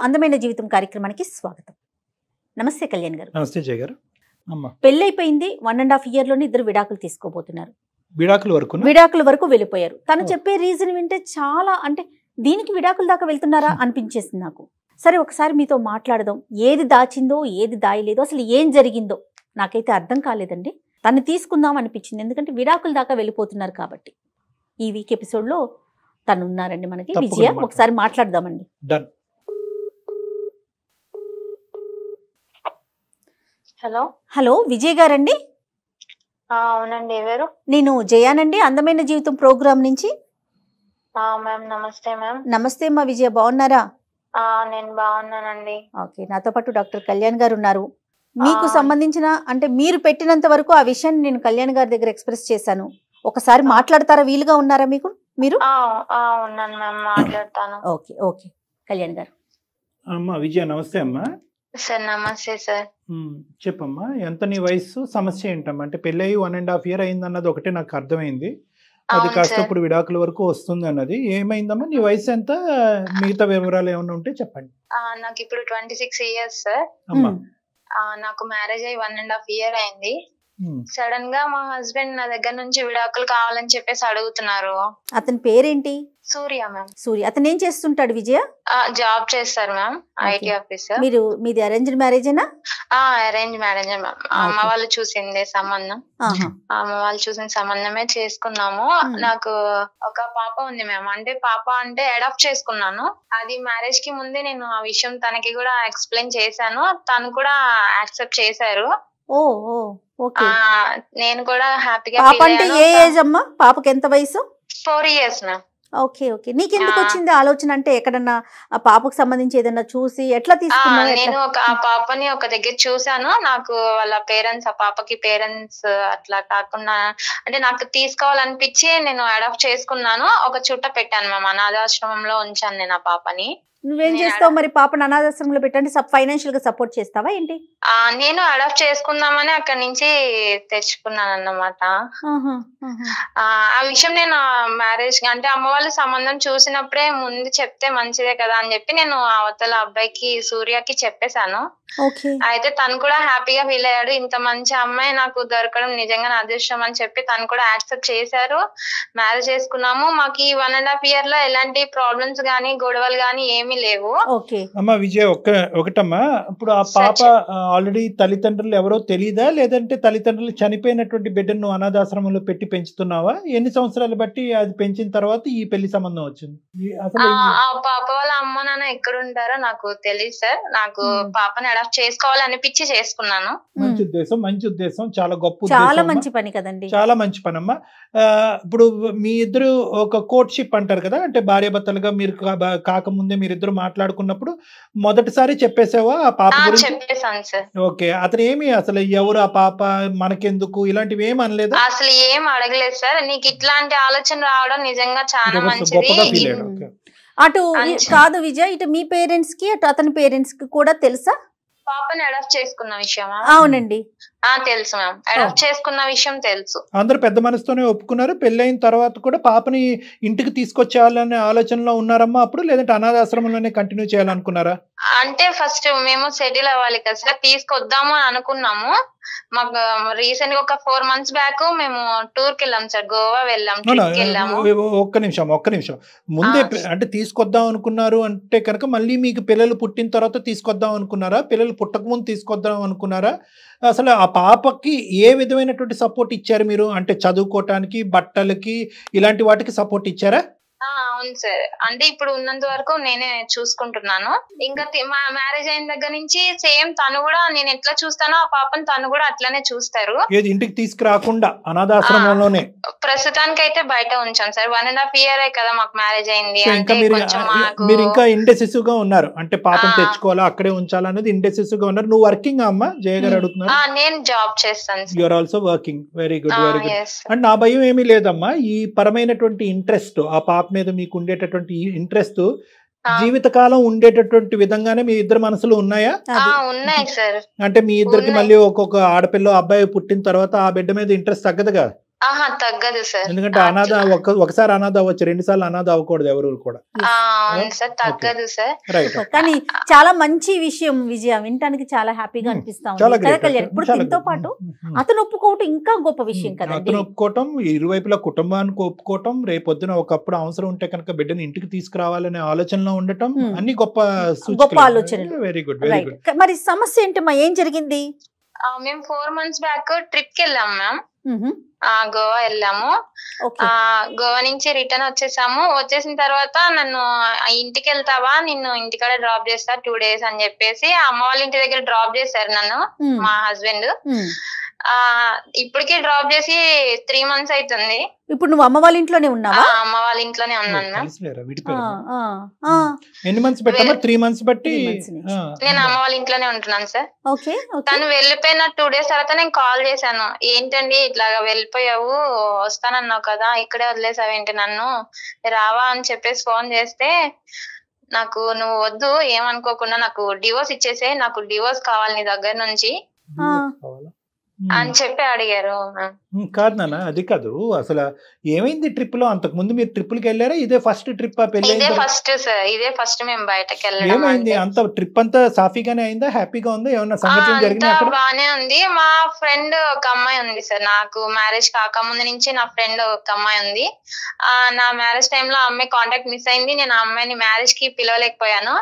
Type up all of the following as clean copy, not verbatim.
అందమైన జీవితం కార్యక్రమానికి స్వాగతం. నమస్తే కళ్యాణ్ గారు. నమస్తే జయ గారు. పెళ్ళైపోయింది, 1.5 year లోనే ఇద్దరు విడాకులు తీసుకోబోతున్నారు. విడాకుల వరకు వెళ్ళిపోయారు. తను చెప్పే రీజన్ వింటే చాలా అంటే దీనికి విడాకుల దాకా వెళ్తున్నారా అనిపించేసింది నాకు. సరే ఒకసారి మీతో మాట్లాడదాం. ఏది దాచిందో ఏది దాయలేదో అసలు ఏం జరిగిందో నాకైతే అర్థం కాలేదండి. తను తీసుకుందాం అనిపించింది, ఎందుకంటే విడాకుల దాకా వెళ్ళిపోతున్నారు కాబట్టి. ఈ వీక్ ఎపిసోడ్లో తను ఉన్నారండి మనకి, విజయ. ఒకసారి మాట్లాడదామండి. హలో హలో విజయ్ గారండి? అవునండి. ఎవరు? నేను జయానండి, అందమైన జీవితం ప్రోగ్రామ్ నుంచి. మ్యామ్ నమస్తే. మ్యామ్ నమస్తే అమ్మా. విజయ బాగున్నారా? నేను బాగున్నానండి. ఓకే, నాతో పాటు డాక్టర్ కళ్యాణ్ గారు ఉన్నారు. మీకు సంబంధించిన అంటే మీరు పెట్టినంత వరకు ఆ విషయాన్ని నేను కళ్యాణ్ గారి దగ్గర ఎక్స్ప్రెస్ చేశాను. ఒకసారి మాట్లాడతారా? వీలుగా ఉన్నారా మీకు? మీరు ఉన్నాను మ్యామ్, మాట్లాడతాను. ఓకే ఓకే కళ్యాణ్ గారు. అమ్మా విజయ నమస్తే అమ్మా. సార్ నమస్తే సార్. చెప్పమ్మా, ఎంత నీ వయసు, సమస్య ఏంటమ్మా? అంటే పెళ్ళయి 1.5 year అయింది అన్నది ఒకటే నాకు అర్థమైంది. అది కాస్త ఇప్పుడు విడాకుల వరకు వస్తుంది అన్నది. ఏమైందమ్మా? నీ వయసు ఎంత? మిగతా వివరాలు ఏమైనా ఉంటే చెప్పండి. నాకు ఇప్పుడు 26 years సార్. నాకు మ్యారేజ్ అయ్యి 1.5 year అయింది. సడన్ గా మా హస్బెండ్ నా దగ్గర నుంచి విడాకులు కావాలని చెప్పేసి అడుగుతున్నారు. అతని పేరేంటి? సూర్య మ్యామ్. సూర్య. అతను ఏం చేస్తుంటాడు విజయ? జాబ్ చేస్తారు మ్యామ్, ఐటీ ఆఫీసర్. మీది అరేంజ్డ్ మ్యారేజేనా? Arrange marriage ma'am. అమ్మ వాళ్ళు చూసిందే సంబంధం. అమ్మ వాళ్ళు చూసిన సంబంధమే చేసుకున్నాము. నాకు ఒక పాప ఉంది మ్యామ్. అంటే పాప అంటే అడాప్ట్ చేసుకున్నాను. అది మ్యారేజ్ కి ముందే నేను ఆ విషయం తనకి కూడా ఎక్స్ప్లెయిన్ చేశాను. తను కూడా యాక్సెప్ట్ చేశారు. నేను కూడా హ్యాపీగా. పాప అంటే ఏ ఏజ్ అమ్మా? పాపకి ఎంత వయసు? 4 years మ్యామ్. Okay okay. నీకెందుకు వచ్చింది ఆలోచన? అంటే ఎక్కడన్నా ఆ పాపకు సంబంధించి ఏదన్నా చూసి ఎట్లా తీసుకున్నావు? నేను ఆ పాపని ఒక దగ్గర చూసాను. నాకు వాళ్ళ పేరెంట్స్, ఆ పాపకి పేరెంట్స్ అట్లా కాకుండా అంటే నాకు తీసుకోవాలనిపించి నేను అడాప్ట్ చేసుకున్నాను. ఒక చుట్ట పెట్టాను మ్యామ్, అనాథాశ్రమంలో ఉంచాను నేను ఆ పాపని. నువ్వేం చేస్తావు మరి? పాపను అనాథాశ్రమంలో పెట్టండి, ఫైనాన్షియల్ గా సపోర్ట్ చేస్తావా ఏంటి? నేను అడాప్ట్ చేసుకుందామని అక్కడి నుంచి తెచ్చుకున్నాను అన్నమాట. ఆ విషయం నేను మ్యారేజ్ అంటే అమ్మ వాళ్ళు సంబంధం చూసినప్పుడే ముందు చెప్తే మంచిదే కదా అని చెప్పి నేను అవతల అబ్బాయికి, సూర్యకి చెప్పేశాను. అయితే తను కూడా హ్యాపీగా ఫీల్ అయ్యాడు. ఇంత మంచి అమ్మాయి నాకు దొరకడం నిజంగా నా అదృష్టం అని చెప్పి తను కూడా యాక్సెప్ట్ చేశారు. మ్యారేజ్ చేసుకున్నాము. మాకు ఈ 1.5 year లో ఎలాంటి ప్రాబ్లమ్స్ గానీ గొడవలు గానీ ఏమీ లేవు. అమ్మా విజయ్, ఒకటమ్మా, ఇప్పుడు ఆ పాప ఆల్రెడీ తల్లిదండ్రులు ఎవరో తెలీదా, లేదంటే తల్లిదండ్రులు చనిపోయినటువంటి బిడ్డను అనాథాశ్రమంలో పెట్టి పెంచుతున్నావా? ఎన్ని సంవత్సరాలు బట్టి అది పెంచిన తర్వాత ఈ పెళ్లి సంబంధం వచ్చింది? ఆ పాప వాళ్ళ అమ్మ నాన్న ఎక్కడ ఉంటారో నాకు తెలియదు సార్. నాకు పాపని అడాప్ట్ చేసుకోవాలనిపించి చేసుకున్నాను. మంచి ఉద్దేశం, చాలా గొప్ప, చాలా మంచి పని కదండి. చాలా మంచి పని అమ్మా. ఇప్పుడు మీ ఇద్దరు ఒక కోర్ట్షిప్ అంటారు కదా, అంటే భార్యాభర్తలుగా మీరు కాకముందే మీరిద్దరు మాట్లాడుకున్నప్పుడు మొదటిసారి చెప్పేసావా ఆ పాప గురించి? చెప్పేసాను సార్. ఓకే. అతను ఏమి అసలు ఎవరు ఆ పాప, మనకెందుకు, ఇలాంటివి ఏమి అనలేదు? అసలు ఏం అడగలేదు సార్. నీకు ఇట్లాంటి ఆలోచన రావడం నిజంగా చాలా మంచిది. అటు కాదు విజయ్, ఇటు మీ పేరెంట్స్ కి అటు అతని పేరెంట్స్ కి కూడా తెలుసా పాపని అడాప్ట్ చేసుకున్న విషయమా? అవునండి, తెలుసు మ్యామ్. అడాప్ట్ చేసుకున్న విషయం తెలుసు. అందరూ పెద్ద మనసుతోనే ఒప్పుకున్నారు. పెళ్ళైన తర్వాత కూడా పాపని ఇంటికి తీసుకొచ్చేయాలనే ఆలోచనలో ఉన్నారమ్మా అప్పుడు, లేదంటే అనాథాశ్రమంలోనే కంటిన్యూ చేయాలనుకున్నారా? అంటే ఫస్ట్ మేము సెటిల్ అవ్వాలి కదా సార్, తీసుకొద్దాము అని అనుకున్నాము. మాకు రీసెంట్ గా ఒక 4 months బ్యాక్ మేము టూర్ కి వెళ్ళాం సార్, గోవా వెళ్ళాము. ఒక్క నిమిషం ముందే అంటే తీసుకొద్దాం అనుకున్నారు అంటే కనుక మళ్ళీ మీకు పిల్లలు పుట్టిన తర్వాత తీసుకొద్దాం అనుకున్నారా? పిల్లలు పుట్టక ముందు తీసుకొద్దాం అనుకున్నారా? అసలు ఆ పాపకి ఏ విధమైనటువంటి సపోర్ట్ ఇచ్చారు మీరు? అంటే చదువుకోవటానికి, బట్టలకి, ఇలాంటి వాటికి సపోర్ట్ ఇచ్చారా? అవును సార్. అంటే ఇప్పుడు ఉన్నంత వరకు నేనే చూసుకుంటున్నాను. ఇంకా మా మ్యారేజ్ అయిన దగ్గర నుంచి సేమ్ తను కూడా నేను ఎట్లా చూస్తానో ఆ పాపను తను కూడా అట్లానే చూస్తారు. ఏది ఇంటికి తీసుకురాకుండా అనాథాశ్రమంలోనే? ప్రస్తుతానికి అయితే బయట ఉంచాం సార్. 1.5 year కదా మాకు మ్యారేజ్ అయింది. మీరు ఇంకా ఇండెసిసివ్ గా ఉన్నారు, అంటే పాపను తెచ్చుకోవాలా అక్కడే ఉంచాలా అనేది ఇండెసిసివ్ గా ఉన్నారు. నువ్వు వర్కింగ్ అమ్మా? జయ గారు అడుగుతున్నారు. నేను జాబ్ చేస్తాను. You are also working. Very good, very good. And నా భయం ఏమీ లేదమ్మా. ఈ పరమైనటువంటి ఇంట్రెస్ట్, ఆ పాప మీద మీకు ఉండేటటువంటి ఇంట్రెస్ట్ జీవితకాలం ఉండేటటువంటి విధంగానే మీ ఇద్దరు మనసులు ఉన్నాయా? ఉన్నాయి సార్. అంటే మీ ఇద్దరికి మళ్ళీ ఒక్కొక్క ఆడపిల్ల అబ్బాయి పుట్టిన తర్వాత ఆ బిడ్డ మీద ఇంట్రెస్ట్ తగ్గదుగా? ఆహా తగ్గదు సార్. ఎందుకంటే అనాథ ఒకసారి అనాథ అవ్వచ్చు, 2 సార్లు అనాథ అవ్వకూడదు ఎవరు కూడా. అవును సార్, తగ్గదు సార్. రైట్. కానీ చాలా మంచి విషయం విజయ, వినటానికి చాలా హ్యాపీగా అనిపిస్తా ఉంది కదా కళ్యాణ్. ఇప్పుడు దీంతో పాటు అతను ఒప్పుకోవటం ఇంకా గొప్ప విషయం కదా. అతను ఒప్పుకోవటం, ఇరువైపులా కుటుంబానికి ఒప్పుకోవటం, రేపొద్దున ఒకప్పుడు అవసరం ఉంటే కనుక బిడ్డని ఇంటికి తీసుకురావాలనే ఆలోచనలో ఉండటం, అన్ని గొప్ప ఆలోచనలు. Very good, very good. మరి సమస్య ఏంటమ్మా, ఏం జరిగింది? మేము 4 months బ్యాక్ ట్రిప్ కి వెళ్ళాం మ్యామ్. గోవా వెళ్ళాము. గోవా నుంచి రిటర్న్ వచ్చేసిన తర్వాత నన్ను ఇంటికి వెళ్తావా, నిన్ను ఇంటికాడ డ్రాప్ చేస్తా 2 days అని చెప్పేసి అమ్మ వాళ్ళ ఇంటి దగ్గర డ్రాప్ చేశారు నన్ను మా హస్బెండ్. ఇప్పటికి డ్రాప్ చేసి 3 months అవుతుంది. ఇప్పుడు నువ్వు అమ్మ వాళ్ళ ఇంట్లోనే ఉన్నావా? అమ్మ వాళ్ళ ఇంట్లోనే ఉన్నాను మ్యామ్. ఎన్ని మంత్స్ పెట్టామా? 3 months బట్టి నేను అమ్మ వాళ్ళ ఇంట్లోనే ఉంటున్నాను సార్. తను వెళ్ళిపోయిన 2 days తర్వాత నేను కాల్ చేశాను, ఏంటండి ఇట్లాగా వెళ్ళిపోయావు, వస్తానన్నావు కదా, ఇక్కడే వదిలేసావేంటి నన్ను, రావా అని చెప్పేసి ఫోన్ చేస్తే, నాకు నువ్వు వద్దు ఏమనుకోకుండా నాకు డివోర్స్ ఇచ్చేసే, నాకు డివోర్స్ కావాలి నీ దగ్గర నుంచి అని చెప్పి అడిగారు. కాదు నాన్న, అది కాదు. అసలు ఏమైంది ట్రిప్ లో? అంతకు ముందు మీరు ట్రిప్కి వెళ్ళారా? ఇదే ఫస్ట్ ట్రిప్? ఇదే ఫస్ట్ సార్, ఇదే ఫస్ట్ మేము బయటకి వెళ్ళాం. ఏమైంది? అంత ట్రిప్ అంతా సాఫీగానే అయిందా? హ్యాపీగా ఉందా? ఏమన్నా సంఘటనలు జరిగినాయా? బానే ఉంది. మా ఫ్రెండ్ ఒక అమ్మాయి ఉంది సార్, నాకు మ్యారేజ్ కాకముందు నుంచి నా ఫ్రెండ్ ఒక అమ్మాయి ఉంది. నా మ్యారేజ్ టైంలో ఆ అమ్మాయి కాంటాక్ట్ మిస్ అయింది. నేను ఆ అమ్మాయిని మ్యారేజ్ కి పిలవలేకపోయాను.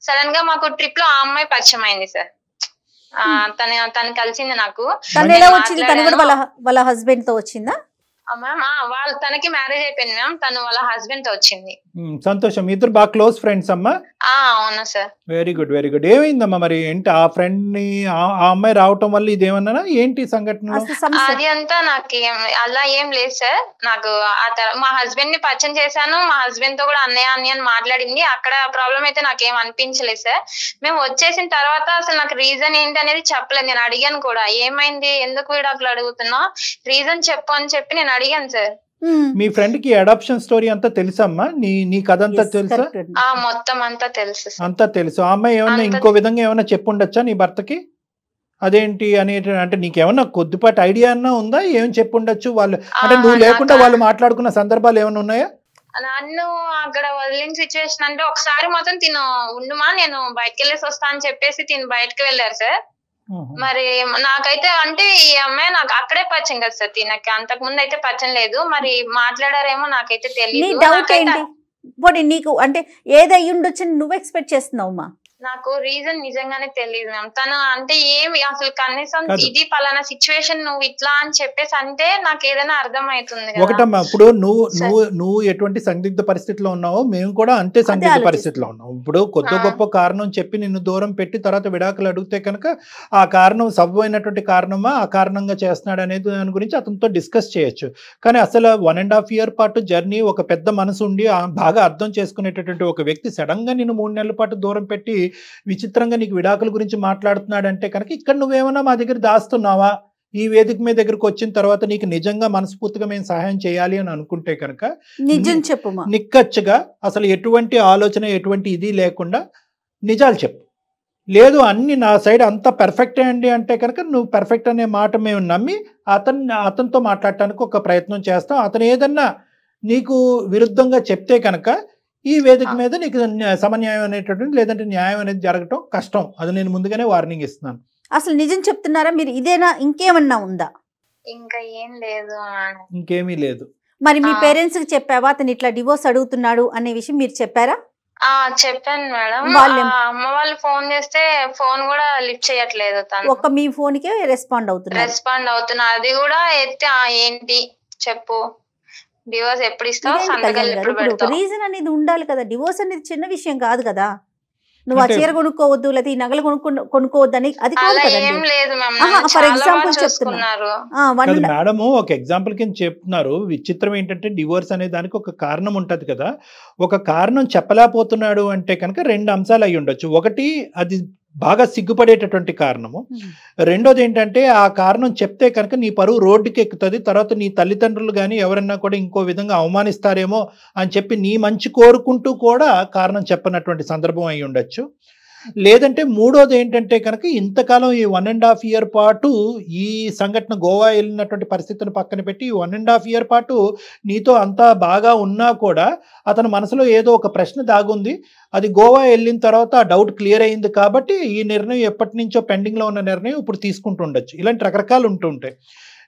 సడన్ గా మాకు ట్రిప్ లో ఆ అమ్మాయి పరిచయం అయింది సార్. తను కలిసింది నాకు. తను ఎలా వచ్చింది? తను కూడా వాళ్ళ హస్బెండ్ తో వచ్చిందా మ్యామ్? తనకి మ్యారేజ్ అయిపోయింది మ్యామ్, తను వాళ్ళ హస్బెండ్ తో వచ్చింది. సంతోషం. ఇద్దరు బాగా క్లోజ్ ఫ్రెండ్స్ అమ్మా? అవునా sir. Very good, very good. ఏమైందమ్మా మరి? ఏంటి ఆ ఫ్రెండ్ ని ఆ అమ్మాయి రావటం వల్ల ఇదేమన్నా ఏంటి సంఘటన? అది అంతా నాకు అలా ఏం లేదు సార్. నాకు మా హస్బెండ్ ని పరిచయం చేశాను, మా హస్బెండ్ తో కూడా అన్నయ్య అని మాట్లాడింది. అక్కడ ప్రాబ్లం అయితే నాకేం అనిపించలేదు సార్. మేము వచ్చేసిన తర్వాత అసలు నాకు రీజన్ ఏంటి అనేది చెప్పలేదు. నేను అడిగాను కూడా, ఏమైంది, ఎందుకు విడాకులు అడుగుతున్నా, రీజన్ చెప్పు అని చెప్పి నేను అడిగాను సార్. మీ ఫ్రెండ్ కి అడాప్షన్ స్టోరీ అంతా తెలుసమ్మా? నీ కథ అంతా తెలుసా? మొత్తం అంతా తెలుసు. అంతా తెలుసు. ఆ అమ్మాయి ఏమన్నా ఇంకో విధంగా ఏమన్నా చెప్పుండొచ్చా నీ భర్తకి? అదేంటి అనేది అంటే నీకేమన్నా కొద్దిపాటి ఐడియా అన్నా ఉందా? ఏం చెప్పుండొచ్చు వాళ్ళు? అంటే నువ్వు లేకుండా వాళ్ళు మాట్లాడుకున్న సందర్భాలు ఏమైనా ఉన్నాయా? నన్ను అక్కడ వదిలిన సిచ్యువేషన్ అంటే ఒకసారి మాత్రం తిను ఉండుమా, నేను బయటకు వెళ్ళేసి వస్తా అని చెప్పేసి తిను బయటకు వెళ్ళారు సార్. మరి నాకైతే అంటే ఈ అమ్మాయి నాకు అక్కడే పరిచయం కదా సార్, తినకి అంతకు ముందు అయితే పరిచయం లేదు. మరి మాట్లాడారేమో నాకైతే తెలియదు. నీకు అంటే ఏది అయ్యి ఉండొచ్చు నువ్వు ఎక్స్పెక్ట్ చేస్తున్నావు? నాకు రీజన్ నిజంగానే తెలియదు మ్యామ్. తను అంటే ఏమి అసలు కనీసం ఇది పలానా సిచ్యువేషన్ నువ్వు ఇట్లా అని చెప్పేసి అంటే నాకు ఏదైనా అర్థం అవుతుంది. ఒకటమ్మా, ఇప్పుడు నువ్వు ఎటువంటి సందిగ్ధ పరిస్థితిలో ఉన్నావో మేము కూడా అంతే సందిగ్ధ పరిస్థితిలో ఉన్నాం. ఇప్పుడు కొద్ది గొప్ప కారణం చెప్పి నిన్ను దూరం పెట్టి తర్వాత విడాకులు అడిగితే కనుక ఆ కారణం సబబైనటువంటి కారణమా, ఆ కారణంగా చేస్తున్నాడు అనేది దాని గురించి అతనితో డిస్కస్ చేయొచ్చు. కానీ అసలు 1.5 year పాటు జర్నీ, ఒక పెద్ద మనసు ఉండి బాగా అర్థం చేసుకునేటటువంటి ఒక వ్యక్తి సడన్ గా నిన్ను 3 నెలల పాటు దూరం పెట్టి విచిత్రంగా నీకు విడాకుల గురించి మాట్లాడుతున్నాడంటే కనుక ఇక్కడ నువ్వేమన్నా మా దగ్గర దాస్తున్నావా? ఈ వేదిక మీద దగ్గరకు వచ్చిన తర్వాత నీకు నిజంగా మనస్ఫూర్తిగా మేము సహాయం చేయాలి అని అనుకుంటే కనుక నిజం చెప్పు, నిక్కచ్చిగా అసలు ఎటువంటి ఆలోచన ఎటువంటి ఇది లేకుండా నిజాలు చెప్పు. లేదు అన్ని నా సైడ్ అంతా పర్ఫెక్టే అండి అంటే కనుక నువ్వు పర్ఫెక్ట్ అనే మాట మేము నమ్మి అతనితో మాట్లాడటానికి ఒక ప్రయత్నం చేస్తాం. అతను ఏదన్నా నీకు విరుద్ధంగా చెప్తే కనుక ఈ వేదిక మీద నీకు సమన్యాయం అనేటటువంటి లేదంటే న్యాయం అనేది జరగటం కష్టం. అది నేను ముందుగానే వార్నింగ్ ఇస్తున్నాను. అసలు నిజం చెప్తున్నారా మీరు? ఇదేనా, ఇంకేమన్నా ఉందా? ఇంకా ఏం లేదు. ఇంకేమీ లేదు. మరి మీ పేరెంట్స్ కి చెప్పావా అతను ఇట్లా డివోర్స్ అడుగుతున్నాడు అనే విషయం? మీరు చెప్పారా? చెప్పాను మేడం. అమ్మ వాళ్ళు ఫోన్ చేస్తే ఫోన్ కూడా లిఫ్ట్ చేయట్లేదు. ఒక్క మీ ఫోన్ కే రెస్పాండ్ అవుతున్నా. అది కూడా ఎత్తి ఏంటి చెప్పు, డివోర్స్ ఎప్పుడు ఇస్తావు, సంతకాలు ఎప్పుడు పెడతావు? రీజన్ అనేది ఉండాలి కదా. డివోర్స్ అనేది చిన్న విషయం కాదు కదా. నువ్వు ఆ చీర కొనుక్కోవద్దు లేదా ఈ నగలు కొనుక్కోవద్దు అని అది కాదు కదా. ఫర్ ఎగ్జాంపుల్ చెప్తున్నారు మేడము, ఒక ఎగ్జాంపుల్ కింద చెప్తున్నారు. విచిత్రం ఏంటంటే డివోర్స్ అనే దానికి ఒక కారణం ఉంటది కదా. ఒక కారణం చెప్పలేకపోతున్నాడు అంటే కనుక 2 అంశాలు అయి ఉండొచ్చు. ఒకటి అది బాగా సిగ్గుపడేటటువంటి కారణము. రెండోది ఏంటంటే ఆ కారణం చెప్తే కనుక నీ పరువు రోడ్డుకి ఎక్కుతుంది, తర్వాత నీ తల్లిదండ్రులు కానీ ఎవరన్నా కూడా ఇంకో విధంగా అవమానిస్తారేమో అని చెప్పి నీ మంచి కోరుకుంటూ కూడా కారణం చెప్పనటువంటి సందర్భం అయి ఉండొచ్చు. లేదంటే మూడోది ఏంటంటే కనుక ఇంతకాలం ఈ 1.5 year పాటు ఈ సంఘటన గోవా వెళ్ళినటువంటి పరిస్థితిని పక్కన పెట్టి ఈ 1.5 year పాటు నీతో అంతా బాగా ఉన్నా కూడా అతని మనసులో ఏదో ఒక ప్రశ్న దాగుంది. అది గోవా వెళ్ళిన తర్వాత ఆ డౌట్ క్లియర్ అయింది కాబట్టి ఈ నిర్ణయం ఎప్పటి నుంచో పెండింగ్లో ఉన్న నిర్ణయం ఇప్పుడు తీసుకుంటూ ఉండొచ్చు. ఇలాంటి రకరకాలు ఉంటుంటాయి.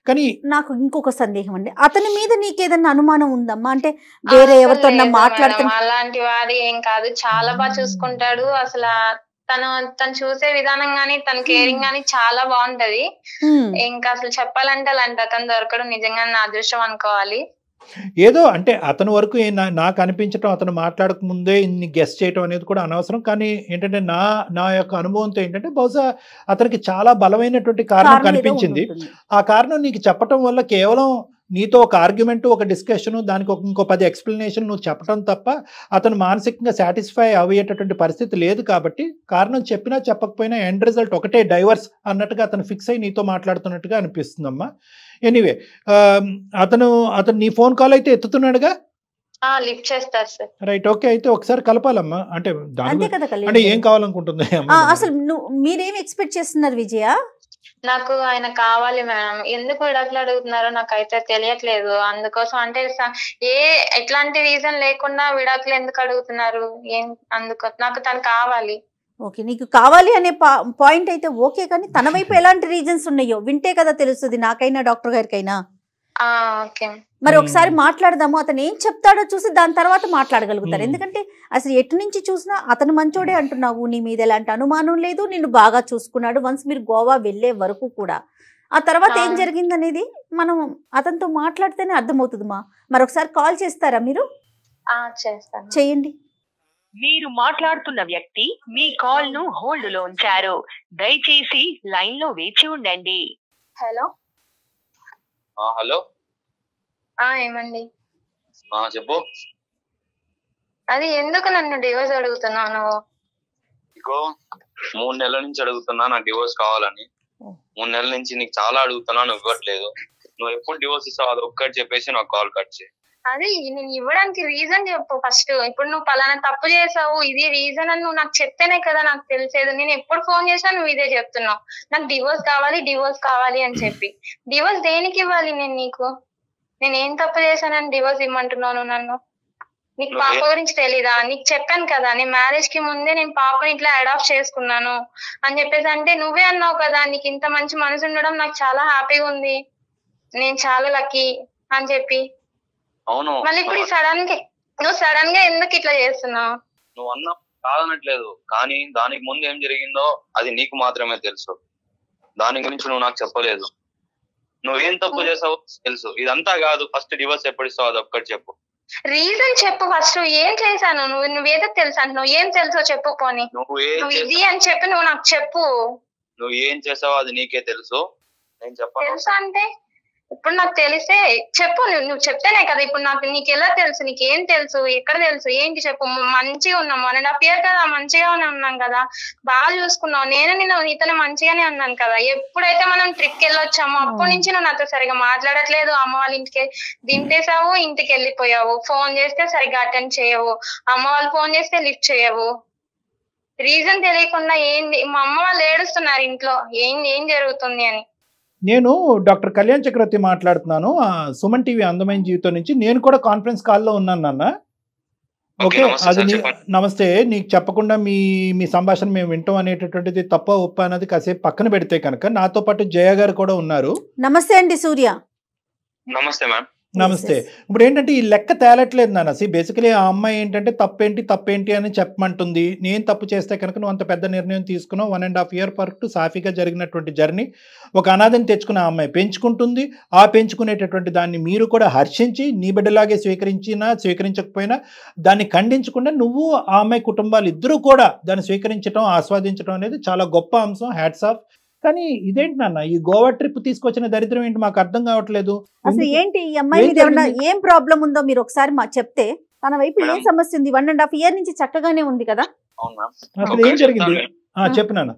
కానీ నాకు ఇంకొక సందేహం అండి, అతని మీద నీకేదన్నా అనుమానం ఉందమ్మా? అంటే వేరే ఎవరితో మాట్లాడుతున్నా? అలాంటి వాడు ఏం కాదు, చాలా బాగా చూసుకుంటాడు. అసలు తను చూసే విధానం గానీ తన కేరింగ్ గానీ చాలా బాగుంటది. ఇంకా అసలు చెప్పాలంటే అలాంటి అతను దొరకడం నిజంగా నా అదృష్టం అనుకోవాలి. ఏదో అంటే అతని వరకు నాకు అనిపించడం, అతను మాట్లాడక ముందే ఇన్ని గెస్ట్ చేయటం అనేది కూడా అనవసరం. కానీ ఏంటంటే నా యొక్క అనుభవంతో ఏంటంటే బహుశా అతనికి చాలా బలమైనటువంటి కారణం కనిపించింది. ఆ కారణం నీకు చెప్పటం వల్ల కేవలం నీతో ఒక ఆర్గ్యుమెంట్, ఒక డిస్కషన్, దానికి ఇంకో 10 ఎక్స్ప్లెనేషన్ నువ్వు చెప్పడం తప్ప అతను మానసికంగా సాటిస్ఫై అయ్యేటటువంటి పరిస్థితి లేదు. కాబట్టి కారణం చెప్పినా చెప్పకపోయినా ఎండ్ రిజల్ట్ ఒకటే, డైవర్స్ అన్నట్టుగా అతను ఫిక్స్ అయ్యి నీతో మాట్లాడుతున్నట్టుగా అనిపిస్తుందమ్మా. ఎనీవే, అతను నీ ఫోన్ కాల్ అయితే ఎత్తుతున్నాడుగా? లిఫ్ట్ చేస్తారు సార్. Right, okay. అయితే ఒకసారి కలపాలమ్మా. అంటే అంటే ఏం కావాలనుకుంటుంది అసలు మీరేం ఎక్స్పెక్ట్ చేస్తున్నారు విజయ? నాకు ఆయన కావాలి మేడం. ఎందుకు విడాకులు అడుగుతున్నారో నాకైతే తెలియట్లేదు. అందుకోసం అంటే ఎట్లాంటి రీజన్ లేకుండా విడాకులు ఎందుకు అడుగుతున్నారు? నాకు తను కావాలి. ఓకే, నీకు కావాలి అనే పాయింట్ అయితే ఓకే, కానీ తన వైపు ఎలాంటి రీజన్స్ ఉన్నాయో వింటే కదా తెలుస్తుంది నాకైనా డాక్టర్ గారికైనా. మరి ఒకసారి మాట్లాడదాము, అతను ఏం చెప్తాడో చూసి దాని తర్వాత మాట్లాడగలుగుతారు. ఎందుకంటే అసలు ఎటు నుంచి చూసినా అతను మంచోడే అంటున్నావు, నీ మీద ఎలాంటి అనుమానం లేదు, నిన్ను బాగా చూసుకున్నాడు వన్స్ మీరు గోవా వెళ్లే వరకు కూడా. ఆ తర్వాత ఏం జరిగింది అనేది మనం అతనితో మాట్లాడితేనే అర్థమవుతుందిమా. మరొకసారి కాల్ చేస్తారా మీరు? చేయండి. మీరు మాట్లాడుతున్న వ్యక్తి మీ కాల్ ను హోల్డ్ లో ఉంచారు, దయచేసి లైన్ లో వేచి ఉండండి. హలో. హలో, ఏమండి? చెప్పు. అది ఎందుకు నన్ను డివోర్స్ అడుగుతున్నాను? ఇగో 3 నెలల నుంచి అడుగుతున్నా నాకు డివోర్స్ కావాలని. 3 నెలల నుంచి నీకు చాలా అడుగుతున్నా, నువ్వు ఇవ్వట్లేదు. నువ్వు ఎప్పుడు డివోర్స్ ఇస్తావు అది ఒక్కటి చెప్పేసి నాకు కాల్ కట్ చేయి. అది నేను ఇవ్వడానికి రీజన్ చెప్పు ఫస్ట్. ఇప్పుడు నువ్వు పలానా తప్పు చేసావు, ఇది రీజన్ అని నువ్వు నాకు చెప్తేనే కదా నాకు తెలిసేది. నేను ఎప్పుడు ఫోన్ చేసినా నువ్వు ఇదే చెప్తున్నావు, నాకు డివోర్స్ కావాలి అని చెప్పి. డివోర్స్ దేనికి ఇవ్వాలి నేను నీకు? నేను ఏం తప్పు చేశానని డివోర్స్ ఇమ్మంటున్నాను నన్ను? నీకు పాప గురించి తెలీదా? నీకు చెప్పాను కదా, నేను మ్యారేజ్ కి ముందే నేను పాపని ఇట్లా అడాప్ట్ చేసుకున్నాను అని చెప్పేసి. అంటే నువ్వే అన్నావు కదా నీకు ఇంత మంచి మనసు ఉండడం నాకు చాలా హ్యాపీగా ఉంది, నేను చాలా లక్కీ అని చెప్పి. అవును, మళ్ళీ ఇప్పుడు సడన్ గా ఎందుకు ఇట్లా చేస్తున్నావు? నువ్వు అన్నా కాదనట్లేదు, కానీ దానికి ముందు ఏం జరిగిందో అది నీకు మాత్రమే తెలుసు. దాని గురించి నువ్వు నాకు చెప్పలేదు. నువ్వేం తప్పు చేసావు తెలుసు, ఇదంతా కాదు. ఫస్ట్ డివోర్స్ ఎప్పుడు ఇస్తావు అది ఒక్కటి చెప్పు. రీజన్ చెప్పు ఫస్ట్. ఏం చేశాను? నువ్వేదో తెలుసు అంటున్నావు, ఏం తెలుసో చెప్పు. పోనీ నువ్వు ఇది అని చెప్పి నువ్వు నాకు చెప్పు. నువ్వు ఏం చేసావో అది నీకే తెలుసు, నేను చెప్పను. తెలుసు అంటే ఇప్పుడు నాకు తెలిస్తే చెప్పు. నువ్వు చెప్తేనే కదా. ఇప్పుడు నీకు ఎలా తెలుసు? నీకేం తెలుసు? ఎక్కడ తెలుసు? ఏంటి చెప్పు. మంచిగా ఉన్నాం 1.5 year కదా, మంచిగానే ఉన్నాం కదా, బాగా చూసుకున్నావు. నేను నీతోనే మంచిగానే ఉన్నాను కదా. ఎప్పుడైతే మనం ట్రిప్ వెళ్ళొచ్చామో అప్పటి నుంచి నువ్వు నాతో సరిగా మాట్లాడట్లేదు. అమ్మ వాళ్ళ ఇంటికి దింపేసావు, ఇంటికి వెళ్ళిపోయావు. ఫోన్ చేస్తే సరిగా అటెండ్ చేయవు, అమ్మ వాళ్ళు ఫోన్ చేస్తే లిఫ్ట్ చేయవు. రీజన్ తెలియకుండా ఏంది? మా అమ్మ వాళ్ళు ఏడుస్తున్నారు ఇంట్లో, ఏం జరుగుతుంది అని. నేను డాక్టర్ కళ్యాణ్ చక్రవర్తి మాట్లాడుతున్నాను, సుమన్ టీవీ అందమైన జీవితం నుంచి. నేను కూడా కాన్ఫరెన్స్ కాల్లో ఉన్నాను నాన్న. ఓకే, అది నమస్తే. నీకు చెప్పకుండా మీ సంభాషణ మేము వింటాం అనేటటువంటిది తప్ప ఒప్ప అనేది కాసేపు పక్కన పెడితే కనుక నాతో పాటు జయ గారు కూడా ఉన్నారు. నమస్తే అండి సూర్య. నమస్తే మ్యామ్. నమస్తే. ఇప్పుడు ఏంటంటే ఈ లెక్క తేలట్లేదు నాన్న. బేసికలీ ఆ అమ్మాయి ఏంటంటే తప్పేంటి అని చెప్పమంటుంది. నేను తప్పు చేస్తే కనుక నువ్వు అంత పెద్ద నిర్ణయం తీసుకున్నావు. 1.5 year వరకు సాఫీగా జరిగినటువంటి జర్నీ. ఒక అనాథని తెచ్చుకున్న ఆ అమ్మాయి పెంచుకుంటుంది. ఆ పెంచుకునేటటువంటి దాన్ని మీరు కూడా హర్షించి నీ బిడ్డలాగే స్వీకరించకపోయినా దాన్ని ఖండించకుండా నువ్వు ఆ అమ్మాయి కుటుంబాలు ఇద్దరూ కూడా దాన్ని స్వీకరించడం, ఆస్వాదించడం అనేది చాలా గొప్ప అంశం. Hats off. కానీ ఇదేంటి నాన్న, ఈ గోవా ట్రిప్ తీసుకొచ్చిన దరిద్రం ఏంటి మాకు అర్థం కావట్లేదు. అసలు ఏంటి ఈ అమ్మాయి మీద ఏమన్నా ఏం ప్రాబ్లం ఉందో మీరు ఒకసారి చెప్తే. తన వైపు ఏం సమస్య ఉంది? 1.5 year నుంచి చక్కగానే ఉంది కదా. అసలు ఏం జరిగింది చెప్పు నాన్న.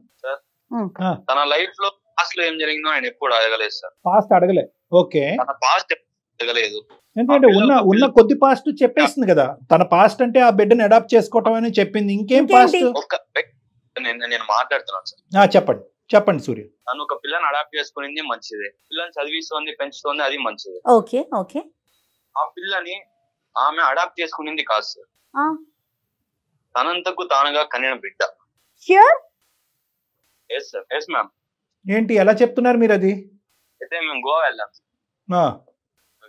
తన లైఫ్ లో పాస్ట్ లో ఏం జరిగిందో ఆయన ఎప్పుడు అడగలేదు సార్. పాస్ట్ అడగలే. ఓకే, పాస్ట్ అడగలేదు. ఎందుకంటే ఉన్న కొద్ది పాస్ట్ చెప్పేస్తుంది కదా. తన పాస్ట్ అంటే ఆ బిడ్డని అడాప్ట్ చేసుకోవటం అని చెప్పింది. ఇంకేం పాస్ట్? నేను మాట్లాడుతున్నాను సార్. చెప్పండి సూర్య. తను ఒక పిల్లని అడాప్ట్ చేసుకునింది మంచిదే, పిల్లని చదివిస్తోంది పెంచుతోంది అది మంచిదే. Okay okay. ఆ పిల్లని ఆమె అడాప్ట్ చేసుకునింది కాదు సార్, తనంతకు తానుగా కనిన బిడ్డ. Sure? Yes sir, yes ma'am. ఏంటి ఎలా చెప్తున్నారు మీరు అది? అయితే మేము గోవా వెళ్ళాం సార్.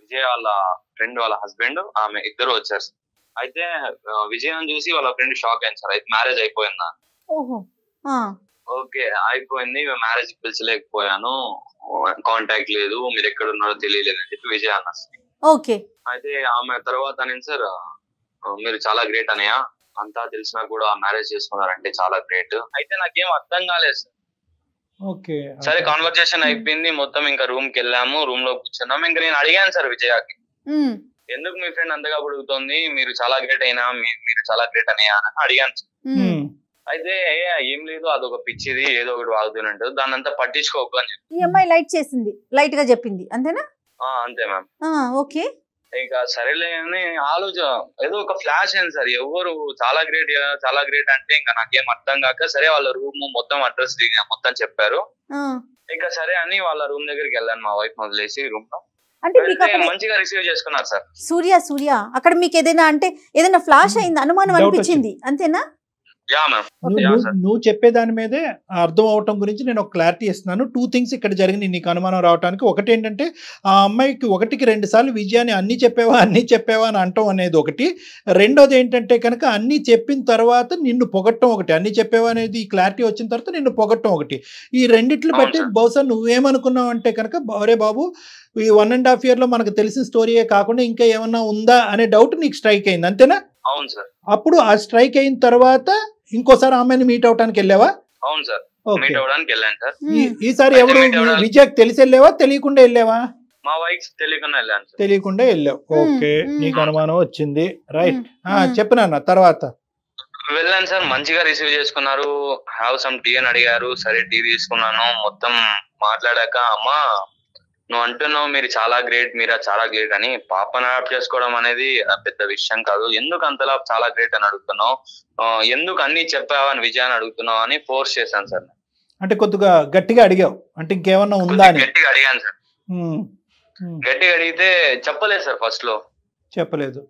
విజయ్ వాళ్ళ ఫ్రెండ్ వాళ్ళ హస్బెండ్ ఆమె ఇద్దరు వచ్చారు సార్. అయితే విజయం చూసి వాళ్ళ ఫ్రెండ్ షాక్ అయింది సార్. అయితే మ్యారేజ్ అయిపోయిందా? ఓకే అయిపోయింది, మ్యారేజ్ పిలిచలేకపోయాను, కాంటాక్ట్ లేదు, మీరు ఎక్కడ ఉన్నారో తెలియలేదు అని చెప్పి విజయ్ అన్నారు. ఓకే. అయితే ఆమె తర్వాత నేను సార్ మీరు చాలా గ్రేట్ అనయ్య, అంతా తెలిసినా కూడా మ్యారేజ్ చేసుకున్నారంటే చాలా గ్రేట్. అయితే నాకేం అర్థం కాలేదు సార్. ఓకే సరే కాన్వర్సేషన్ అయిపోయింది మొత్తం, ఇంకా రూమ్ కి వెళ్ళాము, రూమ్ లో కూర్చున్నాము. ఇంకా నేను అడిగాను సార్ విజయకి, ఎందుకు మీ ఫ్రెండ్ అంతగా అడుగుతోంది, మీరు చాలా గ్రేట్ అయినా మీరు చాలా గ్రేట్ అనయ్య అని అడిగాను సార్. అయితే ఏం లేదు, అదొక పిచ్చిది, ఏదో ఒకటి వాగుతున్నట్టు, దాన్ని అంతా పట్టించుకోకు అని చెప్పి ఈ అమ్మాయి లైట్ చేసింది, లైట్ గా చెప్పింది అంతేనా? అంతే మ్యామ్. ఓకే. ఇంకా సరేలే అని ఆలోచన ఏదో ఒక ఫ్లాష్ అయింది సార్, ఎవరు చాలా గ్రేట్ చాలా గ్రేట్ అంటే ఇంకా నాకేం అర్థం కాక సరే వాళ్ళ రూమ్ మొత్తం అడ్రస్ మొత్తం చెప్పారు. ఇంకా సరే అని వాళ్ళ రూమ్ దగ్గరికి వెళ్ళాను, మా వైఫ్ వదిలేసి రూమ్ లో. అంటే మంచిగా రిసీవ్ చేసుకున్నారు సార్. సూర్య అక్కడ మీకు ఏదైనా ఫ్లాష్ అయింది, అనుమానం అనిపించింది అంతేనా? నువ్వు చెప్పేదాని మీదే అర్థం అవటం గురించి నేను ఒక క్లారిటీ ఇస్తున్నాను. 2 things ఇక్కడ జరిగింది నీకు అనుమానం రావడానికి. ఒకటి ఏంటంటే ఆ అమ్మాయికి 1కి 2 సార్లు విజయాన్ని అన్ని చెప్పావా అని అంటాం అనేది ఒకటి. రెండోది ఏంటంటే కనుక అన్ని చెప్పిన తర్వాత నిన్ను పొగట్టం ఒకటి, అన్ని చెప్పావా అనేది ఈ క్లారిటీ వచ్చిన తర్వాత నిన్ను పొగట్టం ఒకటి. ఈ రెండిట్లు బట్టి బహుశా నువ్వేమనుకున్నావు అంటే కనుక అరే బాబు ఈ 1.5 year లో మనకు తెలిసిన స్టోరీయే కాకుండా ఇంకా ఏమన్నా ఉందా అనే డౌట్ నీకు స్ట్రైక్ అయింది అంతేనా? అవును సార్. అప్పుడు ఆ స్ట్రైక్ అయిన తర్వాత ఇంకోసారి ఆమెను మీట్ అవడానికి వెళ్ళావా? అవును సార్, మీట్ అవడానికి వెళ్ళాను సార్. ఈసారి ఎవరు విజయ్ తెలిసి వెళ్ళావా తెలియకుండా వెళ్ళావా? మా వైఫ్ తెలియకుండా వెళ్ళాను. తెలియకుండా వెళ్ళావు. ఓకే, నీకు అనుమానం వచ్చింది, రైట్. చెప్పినా తర్వాత వెళ్ళాను సార్, మంచిగా రిసీవ్ చేసుకున్నారు. హ్యావ్ సమ్ టీ అని అడిగారు, సరే టీ తీసుకున్నాను. మొత్తం మాట్లాడాక అమ్మా నువ్వు అంటున్నావు మీరు చాలా గ్రేట్, మీరా చాలా గ్రేట్ అని, పాపను అడాప్ట్ చేసుకోవడం అనేది పెద్ద విషయం కాదు, ఎందుకు అంతలా చాలా గ్రేట్ అని అడుగుతున్నావు, ఎందుకు అన్ని చెప్పావా అని విజయాన్ని అడుగుతున్నావు అని ఫోర్స్ చేశాను సార్. అంటే కొద్దిగా గట్టిగా అడిగావు అంటే ఇంకేమన్నా ఉందా అని? గట్టిగా అడిగాను సార్. గట్టిగా అడిగితే చెప్పలేదు సార్, ఫస్ట్ లో చెప్పలేదు.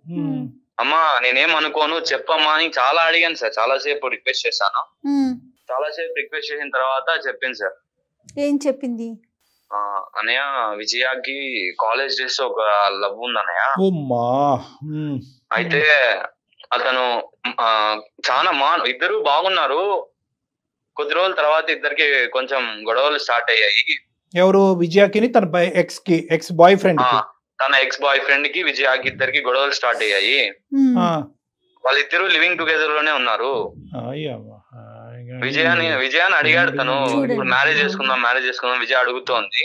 అమ్మా నేనేం అనుకోను చెప్పమ్మా అని చాలా అడిగాను సార్, చాలాసేపు రిక్వెస్ట్ చేశాను. చాలాసేపు రిక్వెస్ట్ చేసిన తర్వాత చెప్పింది సార్. ఏం చెప్పింది? అన్నయ్య విజయాకి కాలేజ్ డేస్ ఒక లవ్ ఉంది అన్నయ్య. అయితే అతను చాలా ఇద్దరు బాగున్నారు, కొద్ది రోజుల తర్వాత ఇద్దరికి కొంచెం గొడవలు స్టార్ట్ అయ్యాయి. ఎవరు? విజయాకి తన ఎక్స్ బాయ్ ఫ్రెండ్ తన ఎక్స్ బాయ్ ఫ్రెండ్ కి విజయాకి ఇద్దరికి గొడవలు స్టార్ట్ అయ్యాయి. వాళ్ళిద్దరు లివింగ్ టుగెదర్ లోనే ఉన్నారు. విజయాన్ని అడిగాడు తను, ఇప్పుడు మ్యారేజ్ చేసుకుందాం విజయ్ అడుగుతోంది.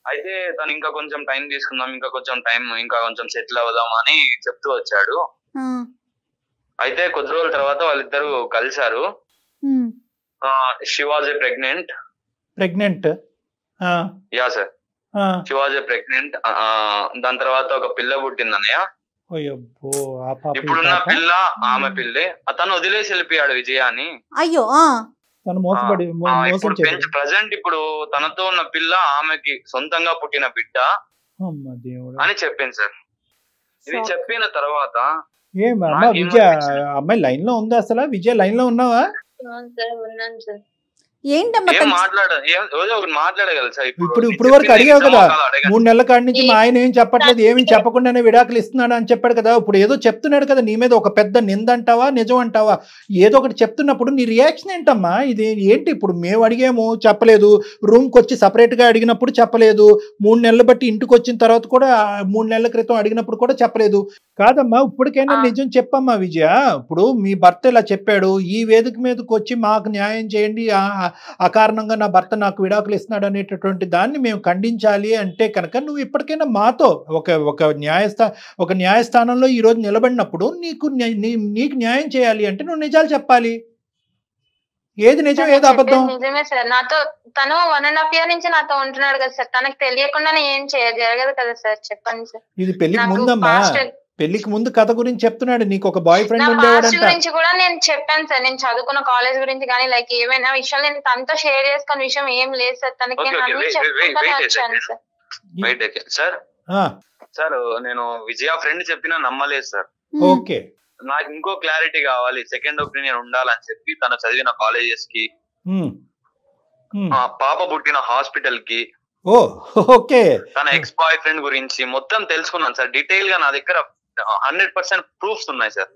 అయితే తను ఇంకా కొంచెం టైం తీసుకుందాం, ఇంకా కొంచెం సెటిల్ అవుదాం అని చెప్తూ వచ్చాడు. అయితే కొద్ది రోజుల తర్వాత వాళ్ళిద్దరు కలిశారు. She was a pregnant. Yeah sir, she was a pregnant. దాని తర్వాత ఒక పిల్ల పుట్టింది అన్నయ్య. ఇప్పుడున్న పిల్ల ఆమె పిల్లే. అతను వదిలేసి వెళ్ళిపోయాడు విజయాన్ని. అయ్యో, ప్రజెంట్ ఇప్పుడు తనతో ఉన్న పిల్ల ఆమెకి సొంతంగా పుట్టిన బిడ్డ అని చెప్పింది సార్. ఇది చెప్పిన తర్వాత విజయ అమ్మాయి లైన్ లో ఉందా? అసలు విజయ లైన్ లో ఉన్నావా? ఇప్పుడు వరకు అడిగావు కదా, 3 నెలల కాడి నుంచి మా ఆయన ఏం చెప్పట్లేదు, ఏమి చెప్పకుండానే విడాకులు ఇస్తున్నాడు అని చెప్పాడు కదా. ఇప్పుడు ఏదో చెప్తున్నాడు కదా నీ మీద, ఒక పెద్ద నింద అంటావా నిజం అంటావా? ఏదో ఒకటి చెప్తున్నప్పుడు నీ రియాక్షన్ ఏంటమ్మా? ఇది ఏంటి? ఇప్పుడు మేము అడిగాము చెప్పలేదు, రూమ్కి వచ్చి సపరేట్ గా అడిగినప్పుడు చెప్పలేదు, 3 నెలలు బట్టి ఇంటికి వచ్చిన తర్వాత కూడా 3 నెలల క్రితం అడిగినప్పుడు కూడా చెప్పలేదు. కాదమ్మా, ఇప్పటికైనా నిజం చెప్పమ్మా విజయ. ఇప్పుడు మీ భర్త ఇలా చెప్పాడు, ఈ వేదిక మీదకి వచ్చి మాకు న్యాయం చేయండి, అకారణంగా నా భర్త నాకు విడాకులు ఇస్తున్నాడు అనేటటువంటి దాన్ని మేము ఖండించాలి అంటే కనుక నువ్వు ఇప్పటికైనా మాతో ఒక న్యాయస్థానంలో ఈ రోజు నిలబడినప్పుడు నీకు న్యాయం చేయాలి అంటే నువ్వు నిజాలు చెప్పాలి. ఏది నిజం ఏది అబద్ధం? నిజమే సార్, నాతో తను 1.5 year నుంచి నాతో ఉంటున్నాడు కదా సార్, తనకు తెలియకుండా ఏం జరగదు కదా సార్, చెప్పండి సార్. ఇది పెళ్లికి ముందమ్మా, పెళ్లికి ముందు కథ గురించి చెప్తున్నాడు, నీకు ఒక బాయ్ నా ఫ్రెండ్ పాస్ట్ ఉండేవాడంట. గురించి కూడా నేను చెప్పాను సార్. నేను చదువుకున్న కాలేజ్ గురించి కానీ లైక్ ఏమైనా విషయాలు నేను తనతో షేర్ చేసుకున్న విషయం ఏం లేదు సార్. తనకి నేను అన్ని చెప్పుకుంటానే వచ్చాను సార్. సార్ ఆ, సార్ నేను విజయ ఫ్రెండ్ చెప్పినా నమ్మలేదు సార్. ఓకే. నాకు ఇంకో క్లారిటీ కావాలి, సెకండ్ ఒపీనియన్ ఉండాలని చెప్పి తను చదివిన కాలేజెస్ కి, పాప పుట్టిన హాస్పిటల్ కి, ఓ ఓకే, తన ఎక్స్ బాయ్ ఫ్రెండ్ గురించి మొత్తం తెలుసుకున్నాను సార్. డీటెయిల్ గా నా దగ్గర 100% ప్రూఫ్స్ ఉన్నాయి sir.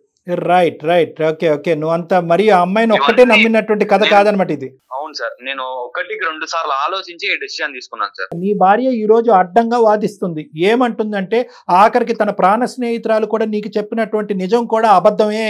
Right right, okay okay. నువ్వు అంత మరి ఆ అమ్మాయిని ఒక్కటే నమ్మినటువంటి కథ కాదనమాట ఇది. అవును సార్, నేను 1-2 సార్లు ఆలోచించి ఈ డెసిషన్ తీసుకున్నాను సార్. నీ భార్య ఈ రోజు అడ్డంగా వాదిస్తుంది. ఏమంటుందంటే ఆఖరికి తన ప్రాణ స్నేహితురాలు కూడా నీకు చెప్పినటువంటి నిజం కూడా అబద్ధమే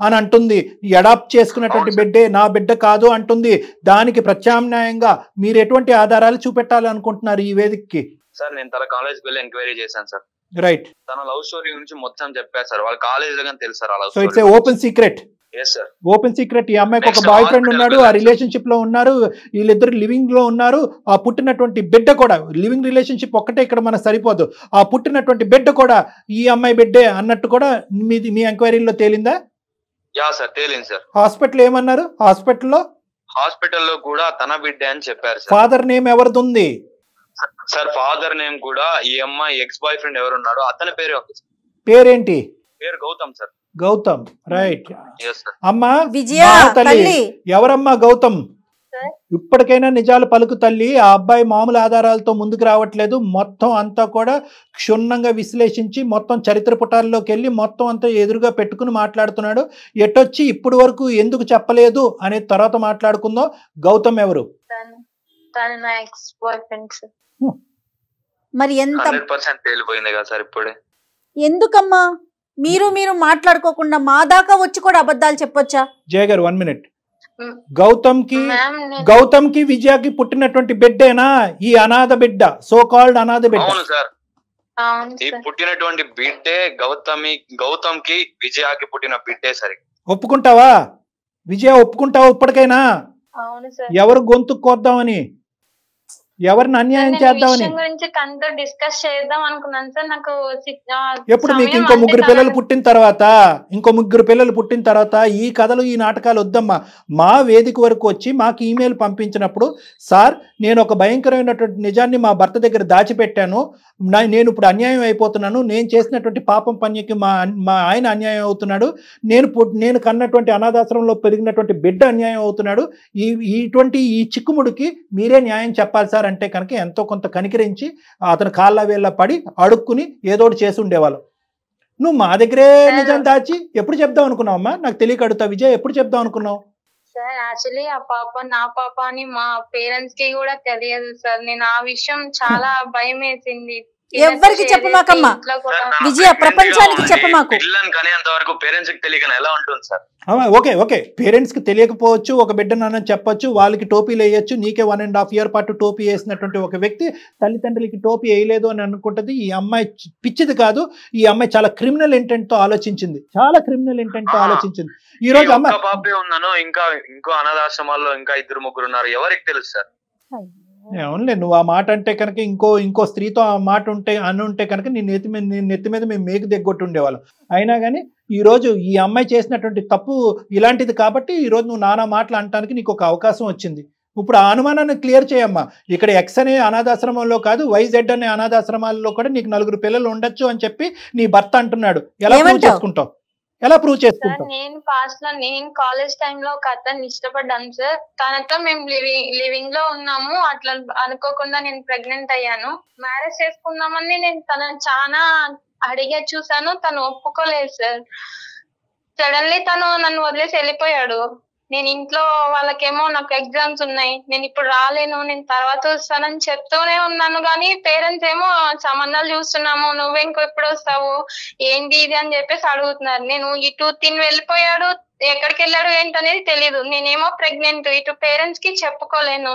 అని అంటుంది. అడాప్ట్ చేసుకున్నటువంటి బిడ్డే నా బిడ్డ కాదు అంటుంది. దానికి ప్రత్యామ్నాయంగా మీరు ఎటువంటి ఆధారాలు చూపెట్టాలనుకుంటున్నారు ఈ వేదికకి? సార్ నేను తన కాలేజ్కి వెళ్ళి ఎంక్వైరీ చేశాను సార్. రైట్. తన లవ్ స్టోరీ గురించి మొత్తం చెప్పారు సార్. వాళ్ళ కాలేజ్ లో కానీ తెలుసు sir. So it's a open secret. Yes sir, open secret. ఈ అమ్మాయికి ఒక బాయ్ ఫ్రెండ్ ఉన్నాడు, ఆ రిలేషన్షిప్ లో ఉన్నారు, వీళ్ళిద్దరు లివింగ్ లో ఉన్నారు. ఆ పుట్టినటువంటి బిడ్డ కూడా, లివింగ్ రిలేషన్షిప్ ఒక్కటే ఇక్కడ మనకు సరిపోదు, ఆ పుట్టినటువంటి బిడ్డ కూడా ఈ అమ్మాయి బిడ్డే అన్నట్టు కూడా మీ ఎంక్వైరీలో తేలిందా? యా సార్, తేలింది సార్. హాస్పిటల్ ఏమన్నారు? హాస్పిటల్లో కూడా తన బిడ్డే అని చెప్పారు సార్. ఫాదర్ నేమ్ ఎవరిది ఉంది సార్? ఫాదర్ నేమ్ కూడా ఈ అమ్మాయి ఎక్స్ బాయ్ ఫ్రెండ్ ఎవరున్నాడో అతని పేరే ఉంది. పేరేంటి? పేరు గౌతమ్ సార్. గౌతమ్, రైట్. అమ్మా విజయ తల్లి, ఎవరమ్మా గౌతమ్? ఇప్పటికైనా నిజాలు పలుకు తల్లి. ఆ అబ్బాయి మామూలు ఆధారాలతో ముందుకు రావట్లేదు. మొత్తం అంతా కూడా క్షుణ్ణంగా విశ్లేషించి మొత్తం చరిత్ర పుటాల్లోకి వెళ్ళి మొత్తం అంతా ఎదురుగా పెట్టుకుని మాట్లాడుతున్నాడు. ఎటొచ్చి ఇప్పుడు వరకు ఎందుకు చెప్పలేదు అనే తర్వాత మాట్లాడుకుందాం. గౌతమ్ ఎవరు? మరి ఎంత 100% తేలిపోయింది కదా సార్ ఇప్పుడే. ఎందుకమ్మా మీరు మాట్లాడుకోకుండా మా దాకా వచ్చి కూడా అబద్ధాలు చెప్పొచ్చా? జయ గారు 1 minute. గౌతమ్ కి విజయకి పుట్టినటువంటి బిడ్డేనా ఈ అనాథ బిడ్డ, సో కాల్డ్ అనాథ బిడ్డ? అవును సార్, ఈ పుట్టినటువంటి బిడ్డే గౌతమ్ కి విజయకి పుట్టిన బిడ్డే సరే. ఒప్పుకుంటావా విజయ? ఒప్పుకుంటావా ఇప్పటికైనా? ఎవరు గొంతు కోద్దామని, ఎవరిని అన్యాయం చేద్దామని డిస్కస్ చేద్దాం అనుకున్నాను సార్. నాకు ఎప్పుడు మీకు ఇంకో ముగ్గురు పిల్లలు పుట్టిన తర్వాత ఈ కథలు ఈ నాటకాలు వద్దమ్మా. మా వేదిక వరకు వచ్చి మాకు ఈమెయిల్ పంపించినప్పుడు, సార్ నేను ఒక భయంకరమైనటువంటి నిజాన్ని మా భర్త దగ్గర దాచిపెట్టాను, నేను ఇప్పుడు అన్యాయం అయిపోతున్నాను, నేను చేసినటువంటి పాపం పనికి మా ఆయన అన్యాయం అవుతున్నాడు, నేను కన్నటువంటి అనాథాశ్రమంలో పెరిగినటువంటి బిడ్డ అన్యాయం అవుతున్నాడు, ఈ చిక్కుముడికి మీరే న్యాయం చెప్పాలి సార్ అంటే కనుక ఎంతో కొంత కనికరించి అతను కాళ్ళ వేళ్ళ పడి అడుక్కుని ఏదోటి చేసి ఉండేవాళ్ళం. నువ్వు మా దగ్గరే నిజం దాచి ఎప్పుడు చెప్దాం అనుకున్నావమ్మా? నాకు తెలియక అడుగుతా విజయ్, ఎప్పుడు చెప్దాం అనుకున్నావు? సార్ యాక్చువల్లీ ఆ పాప నా పాప అని మా పేరెంట్స్ కి కూడా తెలియదు సార్. నేను ఆ విషయం చాలా భయం వేసింది. ఎవరికి చెప్పమాకమ్మా విజయ, ప్రపంచానికి చెప్పమాకు. ఓకే, పేరెంట్స్ కి తెలియకపోవచ్చు, ఒక బిడ్డనన్న చెప్పొచ్చు, వాళ్ళకి టోపీలు వేయచ్చు. నీకే 1.5 year పాటు టోపీ వేసినటువంటి ఒక వ్యక్తి తల్లిదండ్రులకి టోపీ వేయలేదు అని అనుకుంటది. ఈ అమ్మాయి పిచ్చిది కాదు, ఈ అమ్మాయి చాలా క్రిమినల్ ఇంటెంట్ తో ఆలోచించింది, ఈ రోజు అమ్మాయి ఉన్నాను. ఇంకో అనాథాశ్రమాల్లో ఇంకా 2-3 ఉన్నారు, ఎవరికి తెలుసు సార్? అవునులే, నువ్వు ఆ మాట అంటే కనుక ఇంకో స్త్రీతో ఆ మాట ఉంటే కనుక నీ నెత్తి మీద మేము మేకు దిగ్గొట్టు ఉండేవాళ్ళం. అయినా కానీ ఈ రోజు ఈ అమ్మాయి చేసినటువంటి తప్పు ఇలాంటిది కాబట్టి ఈ రోజు నువ్వు నానా మాటలు అనటానికి నీకు ఒక అవకాశం వచ్చింది. ఇప్పుడు ఆ అనుమానాన్ని క్లియర్ చేయమ్మా. ఇక్కడ ఎక్స్ అనే అనాథాశ్రమంలో కాదు, YZ అనే అనాథాశ్రమాల్లో కూడా నీకు 4 పిల్లలు ఉండొచ్చు అని చెప్పి నీ భర్త అంటున్నాడు. ఎలా ప్రూవ్ చేసుకుంటావు? నేను పాస్ట్ లో నేను కాలేజ్ టైమ్ లో ఒక అతన్ని ఇష్టపడ్డాను సార్. తనతో మేము లివింగ్ లో ఉన్నాము. అట్లా అనుకోకుండా నేను ప్రెగ్నెంట్ అయ్యాను. మ్యారేజ్ చేసుకుందామని నేను తనని చాలా అడిగా చూసాను, తను ఒప్పుకోలేదు సార్. సడన్లీ తను నన్ను వదిలేసి వెళ్ళిపోయాడు. నేను ఇంట్లో వాళ్ళకేమో నాకు ఎగ్జామ్స్ ఉన్నాయి, నేను ఇప్పుడు రాలేను, నేను తర్వాత వస్తానని చెప్తూనే ఉన్నాను. కానీ పేరెంట్స్ ఏమో సంబంధాలు చూస్తున్నాము, నువ్వు ఎప్పుడు వస్తావు, ఏంటి ఇది అని చెప్పేసి అడుగుతున్నారు. నేను ఇటు వెళ్ళిపోయాడు, ఎక్కడికి వెళ్ళాడు ఏంటనేది తెలీదు. నేనేమో ప్రెగ్నెంట్, ఇటు పేరెంట్స్ కి చెప్పుకోలేను.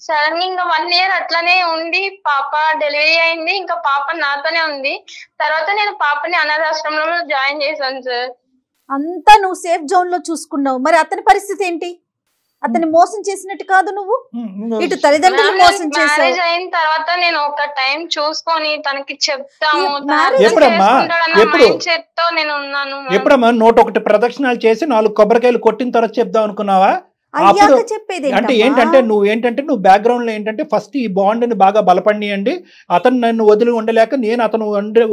సడన్ గా ఇంకా 1 year అట్లానే ఉండి పాప డెలివరీ అయింది. ఇంకా పాప నాతోనే ఉంది. తర్వాత నేను పాపని అనాథాశ్రమంలో జాయిన్ చేశాను సార్. అంతా నువ్వు సేఫ్ జోన్ లో చూసుకున్నావు, మరి అతని పరిస్థితి ఏంటి? అతన్ని మోసం చేసినట్టు కాదు నువ్వు, ఇటు తల్లిదండ్రులు మోసం చేశావు. మ్యారేజ్ అయిన తర్వాత నేను ఒక టైం చూసుకొని తనకి చెప్తాము ఎప్పుడమ్మా తో నేను ఉన్నాను. ఎప్పుడమ్మా 101 ప్రదక్షిణాలు చేసి 4 కొబ్బరికాయలు కొట్టిన తర్వాత చెప్దాం అనుకున్నావా? అప్పుడు అంటే ఏంటంటే నువ్వు బ్యాక్గ్రౌండ్ లో ఏంటంటే ఫస్ట్ ఈ బాండ్ ని బాగా బలపడియండి, అతను నన్ను వదిలి ఉండలేక నేను అతను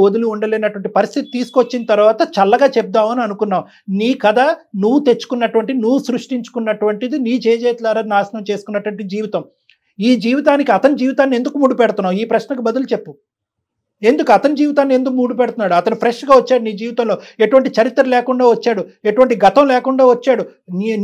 వదిలి ఉండలేనటువంటి పరిస్థితి తీసుకొచ్చిన తర్వాత చల్లగా చెప్దామని అనుకున్నావు. నీ కథ నువ్వు తెచ్చుకున్నటువంటి, నువ్వు సృష్టించుకున్నటువంటిది, నీ చేతులారా నాశనం చేసుకున్నటువంటి జీవితం. ఈ జీవితానికి అతని జీవితాన్ని ఎందుకు ముడి పెడుతున్నావు? ఈ ప్రశ్నకు బదులు చెప్పు. ఎందుకు అతని జీవితాన్ని ఎందుకు మూడు పెడుతున్నాడు? అతను ఫ్రెష్గా వచ్చాడు, నీ జీవితంలో ఎటువంటి చరిత్ర లేకుండా వచ్చాడు, ఎటువంటి గతం లేకుండా వచ్చాడు,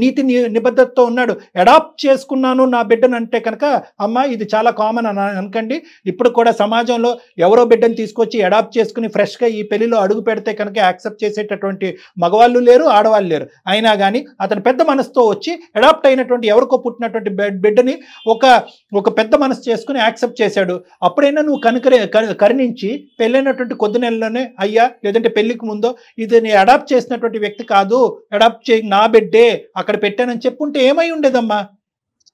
నీతి నిబద్ధతతో ఉన్నాడు. అడాప్ట్ చేసుకున్నాను నా బిడ్డను అంటే కనుక అమ్మ ఇది చాలా కామన్ అని అనకండి. ఇప్పుడు కూడా సమాజంలో ఎవరో బిడ్డను తీసుకొచ్చి అడాప్ట్ చేసుకుని ఫ్రెష్గా ఈ పెళ్లిలో అడుగు పెడితే కనుక యాక్సెప్ట్ చేసేటటువంటి మగవాళ్ళు లేరు, ఆడవాళ్ళు లేరు. అయినా కానీ అతను పెద్ద మనసుతో వచ్చి అడాప్ట్ అయినటువంటి ఎవరికో పుట్టినటువంటి బిడ్డని ఒక పెద్ద మనసు చేసుకుని యాక్సెప్ట్ చేశాడు. అప్పుడైనా నువ్వు కరుణించి పెళ్ళైనటువంటి కొద్ది నెలలోనే అయ్యా లేదంటే పెళ్లికి ముందో ఇది నేను అడాప్ట్ చేసినటువంటి వ్యక్తి కాదు, అడాప్ట్ చేయి నా బిడ్డే అక్కడ పెట్టానని చెప్పుంటే ఏమై ఉండేదమ్మా?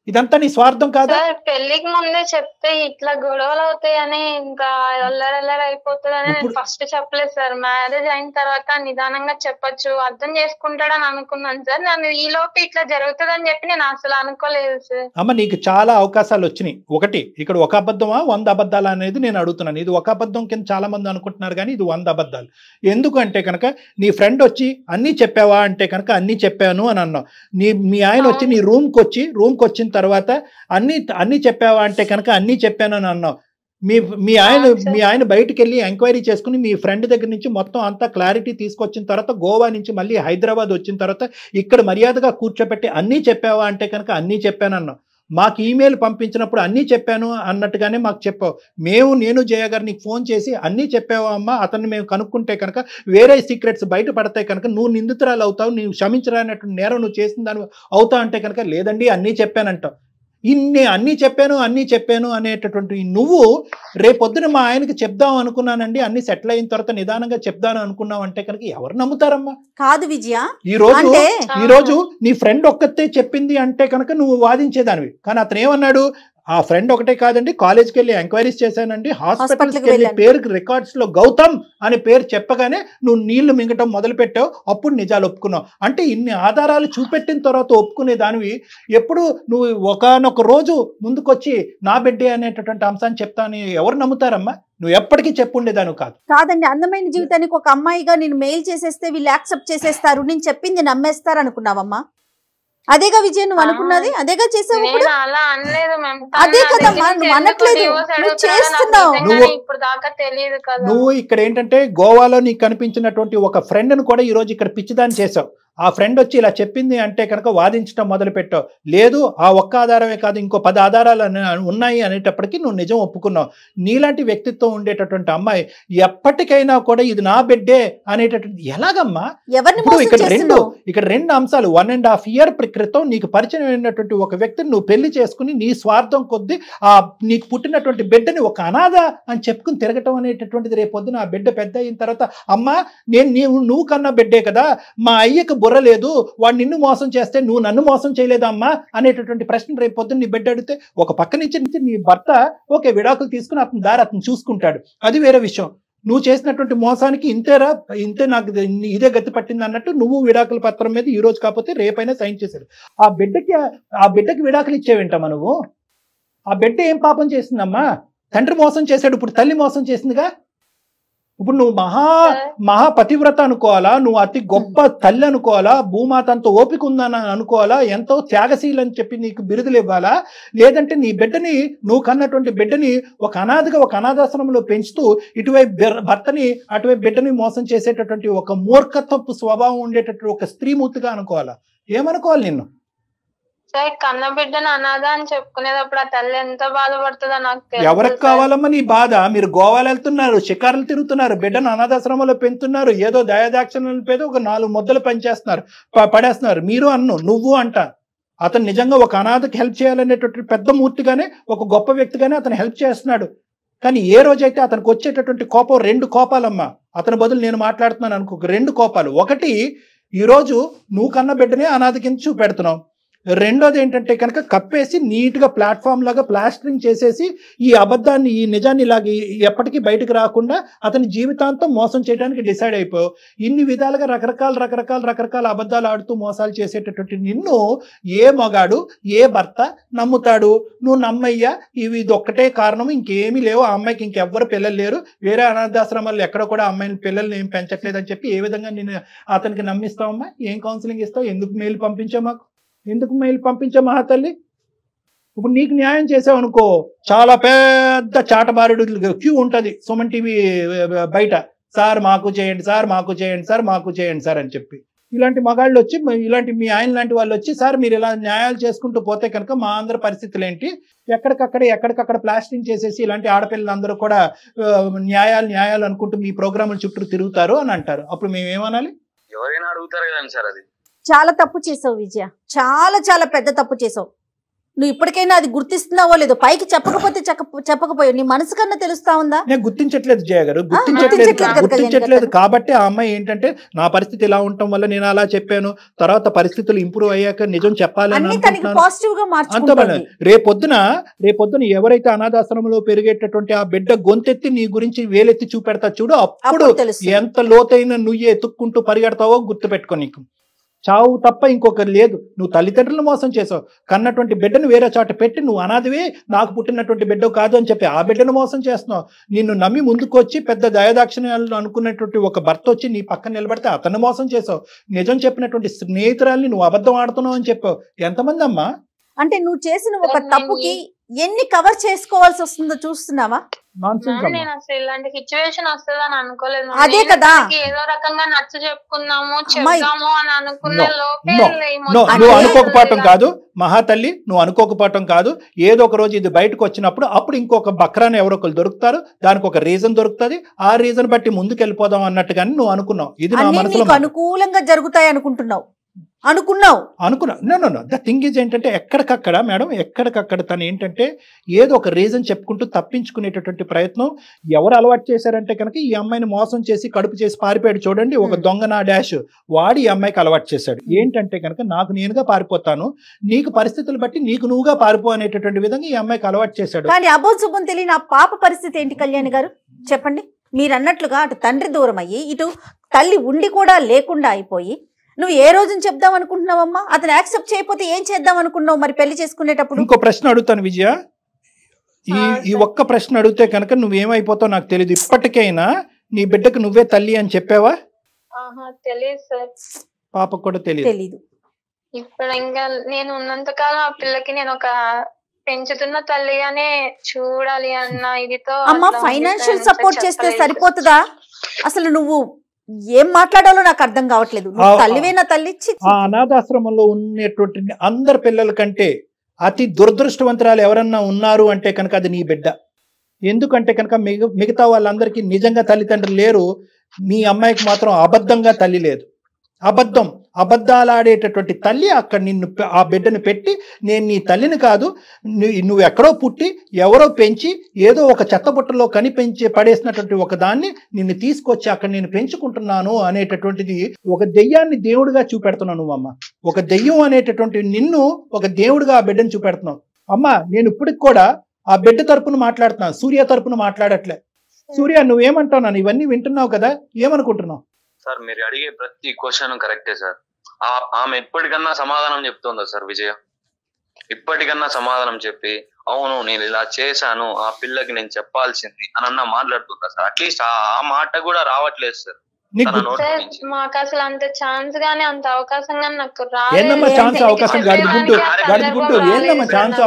ఇదంతా నీ స్వార్థం కాదా? పెళ్లికి ముందే చెప్తే ఇట్లా గొడవలు అవుతాయని ఇంకా అల్లరల్లరి అయిపోతుందని నేను ఫస్ట్ చెప్పలేదు సార్. మ్యారేజ్ అయిన తర్వాత నిదానంగా చెప్పొచ్చు, అర్థం చేసుకుంటాడని అనుకున్నాను సార్. నన్ను ఈ లోపు ఇట్లా జరుగుతుందని చెప్పి నేను అసలు అనుకోలేదు సార్. అమ్మ నీకు చాలా అవకాశాలు వచ్చినాయి. ఒకటి ఇక్కడ ఒక అబద్ధమా 100 అబద్ధాలు అనేది నేను అడుగుతున్నాను. ఇది ఒక అబద్ధం కింద చాలా మంది అనుకుంటున్నారు కానీ ఇది 100 అబద్ధాలు. ఎందుకంటే కనుక నీ ఫ్రెండ్ వచ్చి అన్నీ చెప్పావా అంటే కనుక అన్నీ చెప్పాను అని అన్నావు. మీ ఆయన వచ్చి నీ రూమ్కి వచ్చిన తర్వాత అన్ని చెప్పావా అంటే కనుక అన్ని చెప్పాను అని అన్నావు. మీ ఆయన బయటికి వెళ్ళి ఎంక్వైరీ చేసుకుని మీ ఫ్రెండ్ దగ్గర నుంచి మొత్తం అంతా క్లారిటీ తీసుకొచ్చిన తర్వాత గోవా నుంచి మళ్ళీ హైదరాబాద్ వచ్చిన తర్వాత ఇక్కడ మర్యాదగా కూర్చోబెట్టి అన్నీ చెప్పావా అంటే కనుక అన్నీ చెప్పాను అన్నావు. మాకు ఈమెయిల్ పంపించినప్పుడు అన్నీ చెప్పాను అన్నట్టుగానే మాకు చెప్పావు. నేను జయ గారు నీకు ఫోన్ చేసి అన్నీ చెప్పావా అమ్మా, అతన్ని మేము కనుక్కుంటే కనుక వేరే సీక్రెట్స్ బయట పడతాయి కనుక నువ్వు నిందితురాలు అవుతావు, నువ్వు క్షమించరానట్టు నేరం నువ్వు చేసిన దాని అవుతావు అంటే కనుక లేదండి అన్నీ చెప్పానంటావు. అన్నీ చెప్పాను అనేటటువంటి నువ్వు రేపొద్దున మా ఆయనకి చెప్దాం అనుకున్నానండి అన్ని సెటిల్ అయిన తర్వాత నిదానంగా చెప్దాను అనుకున్నావు అంటే కనుక ఎవరు నమ్ముతారమ్మా? కాదు విజయ, ఈ రోజు నీ ఫ్రెండ్ ఒక్కతే చెప్పింది అంటే కనుక నువ్వు వాదించేదానివి. కానీ అతను ఏమన్నాడు? ఆ ఫ్రెండ్ ఒకటే కాదండి, కాలేజ్కి వెళ్ళి ఎంక్వైరీస్ చేశానండి, హాస్పిటల్కి వెళ్ళి పేరుకి రికార్డ్స్ లో గౌతమ్ అనే పేరు చెప్పగానే నువ్వు నీళ్లు మింగటం మొదలు పెట్టావు. అప్పుడు నిజాలు ఒప్పుకున్నావు. అంటే ఇన్ని ఆధారాలు చూపెట్టిన తర్వాత ఒప్పుకునే దానివి ఎప్పుడు నువ్వు ఒకనొక రోజు ముందుకొచ్చి నా బిడ్డే అనేటటువంటి అంశాన్ని చెప్తాను ఎవరు నమ్ముతారమ్మా? నువ్వు ఎప్పటికీ చెప్పుండేదాను కాదండి. అందమైన జీవితానికి ఒక అమ్మాయిగా నేను మెయిల్ చేసేస్తే వీళ్ళు యాక్సెప్ట్ చేసేస్తారు, నేను చెప్పింది నమ్మేస్తారు అనుకున్నావమ్మా? అదేగా విజయ్ నువ్వు అనుకున్నది, అదేగా చేసావు. అదే కదమ్మా నువ్వు అనట్లేదు, నువ్వు చేస్తున్నావు. నువ్వు ఇక్కడ ఏంటంటే గోవాలో నీకు కనిపించినటువంటి ఒక ఫ్రెండ్ ను కూడా ఈ రోజు ఇక్కడ పిచ్చిదాన్ని చేసావు. ఆ ఫ్రెండ్ వచ్చి ఇలా చెప్పింది అంటే కనుక వాదించడం మొదలు పెట్టావు. లేదు ఆ ఒక్క ఆధారమే కాదు ఇంకో 10 ఆధారాలు ఉన్నాయి అనేటప్పటికీ నువ్వు నిజం ఒప్పుకున్నావు. నీలాంటి వ్యక్తిత్వం ఉండేటటువంటి అమ్మాయి ఎప్పటికైనా కూడా ఇది నా బిడ్డే అనేటటువంటి ఎలాగమ్మా? ఇక్కడ రెండు అంశాలు. 1.5 year క్రితం నీకు పరిచయం అయినటువంటి ఒక వ్యక్తిని నువ్వు పెళ్లి చేసుకుని నీ స్వార్థం కొద్దీ నీకు పుట్టినటువంటి బిడ్డని ఒక అనాథ అని చెప్పుకుని తిరగటం అనేటటువంటిది రేపొద్దున ఆ బిడ్డ పెద్ద అయిన తర్వాత అమ్మా నువ్వు కన్నా బిడ్డే కదా, మా అయ్యకు బుర్రలేదు, వాడు నిన్ను మోసం చేస్తే నువ్వు నన్ను మోసం చేయలేదమ్మా అనేటటువంటి ప్రశ్న రేపు పొద్దున్న నీ బిడ్డ అడిగితే ఒక పక్క నుంచి నీ భర్త ఓకే విడాకులు తీసుకుని అతని దారి అతను చూసుకుంటాడు, అది వేరే విషయం. నువ్వు చేసినటువంటి మోసానికి ఇంతే నాకు ఇదే గతి పట్టింది అన్నట్టు నువ్వు విడాకుల పత్రం మీద ఈ రోజు కాకపోతే రేపైనా సైన్ చేశాడు. ఆ బిడ్డకి విడాకులు ఇచ్చేవేంటమ్మా నువ్వు? ఆ బిడ్డ ఏం పాపం చేసిందమ్మా? తండ్రి మోసం చేశాడు, ఇప్పుడు తల్లి మోసం చేసిందిగా. ఇప్పుడు నువ్వు మహా పతివ్రత అనుకోవాలా, నువ్వు అతి గొప్ప తల్లి అనుకోవాలా, భూమాత అంత ఓపిక ఉందని అనుకోవాలా, ఎంతో త్యాగశీలు అని చెప్పి నీకు బిరుదులు ఇవ్వాలా, లేదంటే నీ బిడ్డని నువ్వు కన్నటువంటి బిడ్డని ఒక అనాథగా ఒక అనాథాశ్రమంలో పెంచుతూ ఇటువైపు భర్తని అటువైపు బిడ్డని మోసం చేసేటటువంటి ఒక మూర్ఖత్వపు స్వభావం ఉండేటటువంటి ఒక స్త్రీమూర్తిగా అనుకోవాలా? ఏమనుకోవాలి నిన్ను? కన్న బిడ్డను అనాథ అని చెప్పుకునేటప్పుడు ఆ తల్లి ఎంత బాధపడుతుందో నాకు తెలుసు. ఎవరికి కావాలమ్మా నీ బాధ? మీరు గోవాలు వెళ్తున్నారు, షికారులు తిరుగుతున్నారు, బిడ్డను అనాథాశ్రమంలో పెంచుతున్నారు, ఏదో దయాదాక్షిణ్యాల పేద ఒక 4 ముద్దలు పడేస్తున్నారు. మీరు నువ్వు అంట. అతను నిజంగా ఒక అనాథకి హెల్ప్ చేయాలనేటువంటి పెద్ద మూర్తిగానే ఒక గొప్ప వ్యక్తిగానే అతను హెల్ప్ చేస్తున్నాడు. కానీ ఏ రోజైతే అతనికి వచ్చేటటువంటి కోపం 2 కోపాలమ్మా. అతని బదులు నేను మాట్లాడుతున్నాను అనుకో, 2 కోపాలు. ఒకటి ఈరోజు నువ్వు కన్న బిడ్డనే అనాథ కింద చూపెడుతున్నావు, రెండోది ఏంటంటే కనుక కప్పేసి నీట్గా ప్లాట్ఫామ్ లాగా ప్లాస్టరింగ్ చేసేసి ఈ అబద్ధాన్ని ఈ నిజాన్ని ఇలాగ ఎప్పటికీ బయటకు రాకుండా అతని జీవితాంతం మోసం చేయడానికి డిసైడ్ అయిపోయావు. ఇన్ని విధాలుగా రకరకాల అబద్ధాలు ఆడుతూ మోసాలు చేసేటటువంటి నిన్ను ఏ మగాడు ఏ భర్త నమ్ముతాడు? నువ్వు నమ్మయ్యా ఇది ఒక్కటే కారణం, ఇంకేమీ లేవు, ఆ అమ్మాయికి ఇంకెవ్వరు పిల్లలు లేరు, వేరే అనాథాశ్రమాల్లో ఎక్కడ కూడా అమ్మాయిని పిల్లల్ని ఏం పెంచట్లేదని చెప్పి ఏ విధంగా నేను అతనికి నమ్మిస్తావమ్మా? ఏం కౌన్సిలింగ్ ఇస్తావు? ఎందుకు మెయిల్ పంపించావు మాకు? ఎందుకు మెయిల్ పంపించా మహాతల్లి? ఇప్పుడు నీకు న్యాయం చేసావనుకో చాలా పెద్ద చాటబారుడు క్యూ ఉంటుంది సుమన్ టీవీ బయట, సార్ మాకు చేయండి సార్, మాకు చేయండి సార్, మాకు చేయండి సార్ అని చెప్పి. ఇలాంటి మగాళ్ళు వచ్చి, ఇలాంటి మీ ఆయన లాంటి వాళ్ళు వచ్చి, సార్ మీరు ఇలా న్యాయాలు చేసుకుంటూ పోతే కనుక మా అందరి పరిస్థితులు ఏంటి? ఎక్కడికక్కడ ప్లాస్టింగ్ చేసేసి ఇలాంటి ఆడపిల్లలందరూ కూడా న్యాయాలు అనుకుంటూ మీ ప్రోగ్రాముల చుట్టూ తిరుగుతారు అని అంటారు. అప్పుడు మేము ఏమనాలి? ఎవరైనా అడుగుతారు కదండి సార్. అది చాలా తప్పు చేసావు విజయ, చాలా పెద్ద తప్పు చేసావు. నువ్వు ఇప్పటికైనా అది గుర్తిస్తున్నావో లేదో, పైకి చెప్పకపోతే చెప్పకపోయావు, నీ మనసు కన్నా తెలుస్తా ఉందా? నేను గుర్తించట్లేదు జయ గారు, గుర్తించట్లేదు కాబట్టి ఆ అమ్మాయి ఏంటంటే నా పరిస్థితి ఇలా ఉండటం వల్ల నేను అలా చెప్పాను, తర్వాత పరిస్థితులు ఇంప్రూవ్ అయ్యాక నిజం చెప్పాలని అంత. రేపొద్దున ఎవరైతే అనాథాశ్రమంలో పెరిగేటటువంటి ఆ బిడ్డ గొంతెత్తి నీ గురించి వేలెత్తి చూపెడతా చూడు, అప్పుడు ఎంత లోతైన నువ్వు ఎత్తుక్కుంటూ పరిగెడతావో గుర్తుపెట్టుకో. నీకు చావు తప్ప ఇంకొకరు లేదు. నువ్వు తల్లిదండ్రులను మోసం చేసావు, కన్నటువంటి బిడ్డను వేరే చోట పెట్టి నువ్వు అనాథవే, నాకు పుట్టినటువంటి బిడ్డ కాదు అని చెప్పి ఆ బిడ్డను మోసం చేస్తున్నావు. నిన్ను నమ్మి ముందుకొచ్చి పెద్ద దయాదాక్షిణ్యాలు అనుకున్నటువంటి ఒక భర్త వచ్చి నీ పక్కన నిలబడితే అతన్ని మోసం చేసావు. నిజం చెప్పినటువంటి స్నేహితురాల్ని నువ్వు అబద్ధం ఆడుతున్నావు అని చెప్పావు. ఎంతమంది అమ్మా? అంటే నువ్వు చేసిన ఒక తప్పుకి ఎన్ని కవర్ చేసుకోవాల్సి వస్తుందో చూస్తున్నావా? నేను అసలు ఇలాంటి సిచ్యువేషన్ వస్తుందని అనుకోలేదు. అదే కదా, ఏదో రకంగా నచ్చ చెప్పుకుందాము చెప్దాము అని అనుకున్న లోపే నువ్వు అనుకోకపోవటం కాదు మహాతల్లి, నువ్వు అనుకోకపోవటం కాదు. ఏదో ఒక రోజు ఇది బయటకు వచ్చినప్పుడు అప్పుడు ఇంకొక బక్రాన్ని ఎవరో ఒకరు దొరుకుతారు, దానికి ఒక రీజన్ దొరుకుతుంది, ఆ రీజన్ బట్టి ముందుకు వెళ్ళిపోదాం అన్నట్టుగానే నువ్వు అనుకున్నావు. ఇది నా మనసులో అనుకూలంగా జరుగుతాయి అనుకున్నావు. ద థింగ్ ఈజ్ ఏంటంటే ఎక్కడికక్కడ మేడం, ఎక్కడికక్కడ తను ఏంటంటే ఏదో ఒక రీజన్ చెప్పుకుంటూ తప్పించుకునేటటువంటి ప్రయత్నం. ఎవరు అలవాటు చేశారంటే కనుక ఈ అమ్మాయిని మోసం చేసి కడుపు చేసి పారిపోయాడు చూడండి, ఒక దొంగ నా డాష్, వాడి ఈ అమ్మాయికి అలవాటు చేశాడు. ఏంటంటే కనుక నాకు నేనుగా పారిపోతాను, నీకు పరిస్థితులు బట్టి నీకు నువ్వుగా పారిపో అనేటటువంటి విధంగా ఈ అమ్మాయికి అలవాటు చేశాడు. కానీ అబోధం తెలియని ఆ పాప పరిస్థితి ఏంటి కళ్యాణి గారు చెప్పండి? మీరు అన్నట్లుగా అటు తండ్రి దూరం అయ్యి ఇటు తల్లి ఉండి కూడా లేకుండా అయిపోయి నువ్వు ఏ రోజున చెప్దాం అనుకుంటున్నావమ్మా? అతను యాక్సెప్ట్ చేయకపోతే ఏం చేద్దాం అనుకున్నావు మరి పెళ్లి చేసుకునేటప్పుడు? ఇంకో ప్రశ్న అడుగుతాను విజయ, ఈ ఒక్క ప్రశ్న అడిగితే కనుక నువ్వేమైపోతావు నాకు తెలియదు. ఇప్పటికైనా నీ బిడ్డకు నువ్వే తల్లి అని చెప్పావా? తెలియదు సార్. పాపకు కూడా తెలియదు. ఇప్పుడు ఇంకా నేను ఉన్నంతకాలం ఆ పిల్లకి నేను ఒక పెంచుతున్న తల్లిగానే చూడాలి అన్న ఇదితో. అమ్మా ఫైనాన్షియల్ సపోర్ట్ చేస్తే సరిపోతుందా? అసలు నువ్వు ఏం మాట్లాడాలో నాకు అర్థం కావట్లేదు. తల్లివేనా తల్లి? ఆ అనాథాశ్రమంలో ఉన్నటువంటి అందరి పిల్లల కంటే అతి దురదృష్టవంతురాలు ఎవరన్నా ఉన్నారు అంటే కనుక అది నీ బిడ్డ. ఎందుకంటే కనుక మిగతా వాళ్ళందరికీ నిజంగా తల్లిదండ్రులు లేరు, మీ అమ్మాయికి మాత్రం అబద్ధంగా తల్లి లేదు. అబద్ధాలు ఆడేటటువంటి తల్లి అక్కడ నిన్ను ఆ బిడ్డను పెట్టి, నేను నీ తల్లిని కాదు, నువ్వు ఎక్కడో పుట్టి ఎవరో పెంచి ఏదో ఒక చెత్తబుట్టలో కనిపెంచి పడేసినటువంటి ఒక దాన్ని నిన్ను తీసుకొచ్చి అక్కడ నేను పెంచుకుంటున్నాను అనేటటువంటిది ఒక దెయ్యాన్ని దేవుడిగా చూపెడుతున్నావు నువ్వు అమ్మ. ఒక దెయ్యం అనేటటువంటి నిన్ను ఒక దేవుడిగా ఆ బిడ్డను చూపెడుతున్నావు. అమ్మ నేను ఇప్పటికి కూడా ఆ బిడ్డ తరపున మాట్లాడుతున్నాను, సూర్య తరపున మాట్లాడట్లే. సూర్య నువ్వేమంటావు? నన్ను ఇవన్నీ వింటున్నావు కదా, ఏమనుకుంటున్నావు? సార్ మీరు అడిగే ప్రతి క్వశ్చన్ కరెక్టే సార్. ఆమె ఇప్పటికన్నా సమాధానం చెప్తుందా సార్ విజయ? ఇప్పటికన్నా సమాధానం చెప్పి అవును నేను ఇలా చేశాను ఆ పిల్లకి నేను చెప్పాల్సింది అని మాట్లాడుతుందా సార్? అట్లీస్ట్ ఆ మాట కూడా రావట్లేదు సార్. మాకు అసలు అంత ఛాన్స్ గానీ అంత అవకాశం గానీ నాకు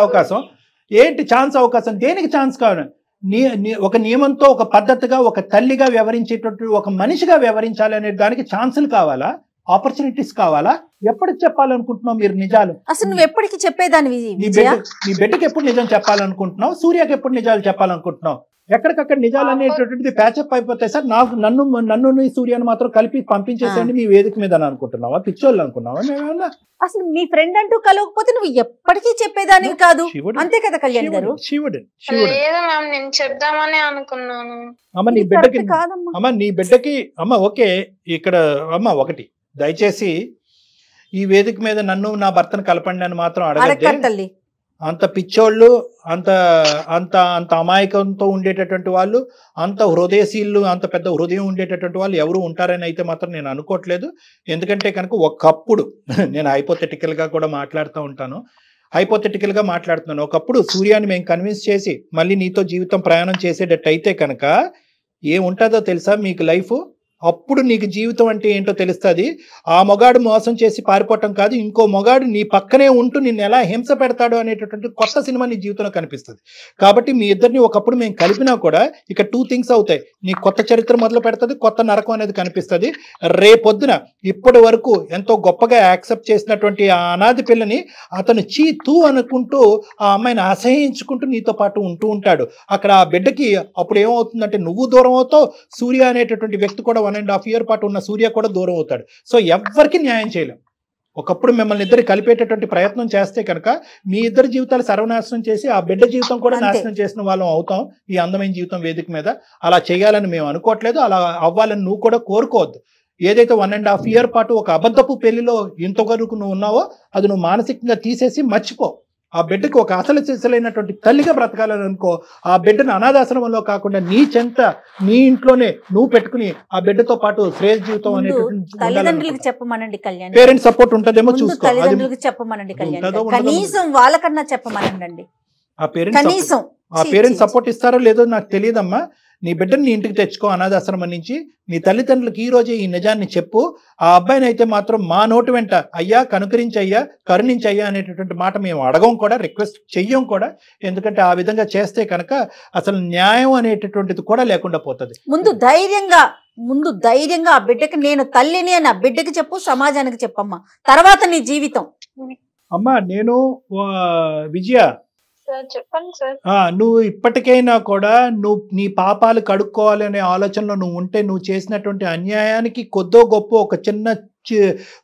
అవకాశం ఏంటి? ఛాన్స్ అవకాశం దేనికి ఛాన్స్ కావాలి? ఒక నియమంతో ఒక పద్ధతిగా ఒక తల్లిగా వ్యవహరించేటట్టు ఒక మనిషిగా వ్యవహరించాలి అనే దానికి ఛాన్సులు కావాలా, ఆపర్చునిటీస్ కావాలా? ఎప్పటికి చెప్పాలనుకుంటున్నావు మీరు నిజాలు? అసలు నువ్వు ఎప్పటికి చెప్పేదాన్ని? నీ బిడ్డకి ఎప్పుడు నిజం చెప్పాలనుకుంటున్నావు? సూర్యకి ఎప్పుడు నిజాలు చెప్పాలనుకుంటున్నావు? ఎక్కడికక్కడ నిజాలు అనేటటువంటిది ప్యాచప్ అయిపోతాయి సార్. నన్ను సూర్యాన్ని మాత్రం కలిపి పంపించేసేయండి మీ వేదిక మీద అని అనుకుంటున్నావా? పిచ్చోళ్ళు అనుకున్నావా? అసలు మీ ఫ్రెండ్ అంటూ కలవకపోతే నువ్వు ఎప్పటికీ చెప్పేదానికి కాదు, అంతే కదా కళ్యాణ్ గారు? నేను చెప్దామని అనుకున్నాను. నీ బిడ్డకి అమ్మ ఓకే ఇక్కడ అమ్మ ఒకటి దయచేసి ఈ వేదిక మీద నన్ను నా భర్తను కలపండి అని మాత్రం అడగద్దే. తల్లి అంత పిచ్చోళ్ళు, అంత అంత అంత అమాయకంతో ఉండేటటువంటి వాళ్ళు, అంత హృదయశీలు, అంత పెద్ద హృదయం ఉండేటటువంటి వాళ్ళు ఎవరు ఉంటారని అయితే మాత్రం నేను అనుకోవట్లేదు. ఎందుకంటే కనుక ఒకప్పుడు నేను హైపోథెటికల్గా కూడా మాట్లాడుతూ ఉంటాను, హైపోథెటికల్గా మాట్లాడుతున్నాను. ఒకప్పుడు సూర్యాన్ని మేము కన్విన్స్ చేసి మళ్ళీ నీతో జీవితం ప్రయాణం చేసేటట్టు అయితే కనుక ఏముంటుందో తెలుసా మీకు లైఫ్? అప్పుడు నీకు జీవితం అంటే ఏంటో తెలుస్తుంది. ఆ మొగాడు మోసం చేసి పారిపోవటం కాదు, ఇంకో మొగాడు నీ పక్కనే ఉంటూ నిన్ను ఎలా హింస పెడతాడు అనేటటువంటి కొత్త సినిమా నీ జీవితంలో కనిపిస్తుంది. కాబట్టి మీ ఇద్దరిని ఒకప్పుడు మేము కలిపినా కూడా ఇక 2 things అవుతాయి. నీ కొత్త చరిత్ర మొదలు పెడుతుంది, కొత్త నరకం అనేది కనిపిస్తుంది. రేపొద్దున ఇప్పటి వరకు ఎంతో గొప్పగా యాక్సెప్ట్ చేసినటువంటి ఆ అనాథి పిల్లని అతను తూ అనుకుంటూ ఆ అమ్మాయిని అసహించుకుంటూ నీతో పాటు ఉంటూ ఉంటాడు. అక్కడ ఆ బిడ్డకి అప్పుడు ఏమవుతుందంటే నువ్వు దూరం అవుతావు, సూర్య అనేటటువంటి వ్యక్తి కూడా 1.5 year పాటు ఉన్న సూర్య కూడా దూరం అవుతాడు. సో ఎవ్వరికి న్యాయం చేయలేం. ఒకప్పుడు మిమ్మల్ని ఇద్దరు కలిపేటటువంటి ప్రయత్నం చేస్తే కనుక మీ ఇద్దరి జీవితాలు సర్వనాశనం చేసి ఆ బిడ్డ జీవితం కూడా నాశనం చేసిన వాళ్ళం అవుతాం ఈ అందమైన జీవితం వేదిక మీద. అలా చేయాలని మేము అనుకోవట్లేదు, అలా అవ్వాలని నువ్వు కూడా కోరుకోవద్దు. ఏదైతే 1.5 year పాటు ఒక అబద్ధపు పెళ్లిలో ఇంతవరకు నువ్వు ఉన్నావో అది నువ్వు మానసికంగా తీసేసి మర్చిపో. ఆ బిడ్డకు ఒక అసలు సిసలైనటువంటి తల్లిగా బ్రతకాలని అనుకో. ఆ బిడ్డను అనాథాశ్రమంలో కాకుండా నీ చెంత నీ ఇంట్లోనే నువ్వు పెట్టుకుని ఆ బిడ్డతో పాటు శ్రేయస్ జీవితం తల్లిదండ్రులకు చెప్పమనండి కళ్యాణ్. పేరెంట్స్ సపోర్ట్ ఉంటదేమో చూసుకో. తల్లిదండ్రులకు చెప్పమనండి కళ్యాణ్, కనీసం వాళ్ళకన్నా చెప్పమనండి. ఆ పేరెంట్స్ సపోర్ట్ ఇస్తారో లేదో నాకు తెలియదమ్మా. నీ బిడ్డని నీ ఇంటికి తెచ్చుకో అనాథాశ్రమం నుంచి. నీ తల్లిదండ్రులకు ఈ రోజే ఈ నిజాన్ని చెప్పు. ఆ అబ్బాయిని అయితే మాత్రం మా నోటి వెంట అయ్యా కనుకరించయ్యా కరుణించయ్యా అనేటటువంటి మాట మేము అడగం కూడా, రిక్వెస్ట్ చెయ్యం కూడా. ఎందుకంటే ఆ విధంగా చేస్తే కనుక అసలు న్యాయం అనేటటువంటిది కూడా లేకుండా పోతుంది. ముందు ధైర్యంగా ఆ బిడ్డకి నేను తల్లిని అని ఆ బిడ్డకి చెప్పు, సమాజానికి చెప్పమ్మా, తర్వాత నీ జీవితం. అమ్మా నేను విజయ, చెప్పండి సార్. నువ్వు ఇప్పటికైనా కూడా నువ్వు నీ పాపాలు కడుక్కోవాలి అనే ఆలోచనలో నువ్వు ఉంటే, నువ్వు చేసినటువంటి అన్యాయానికి కొద్దో గొప్ప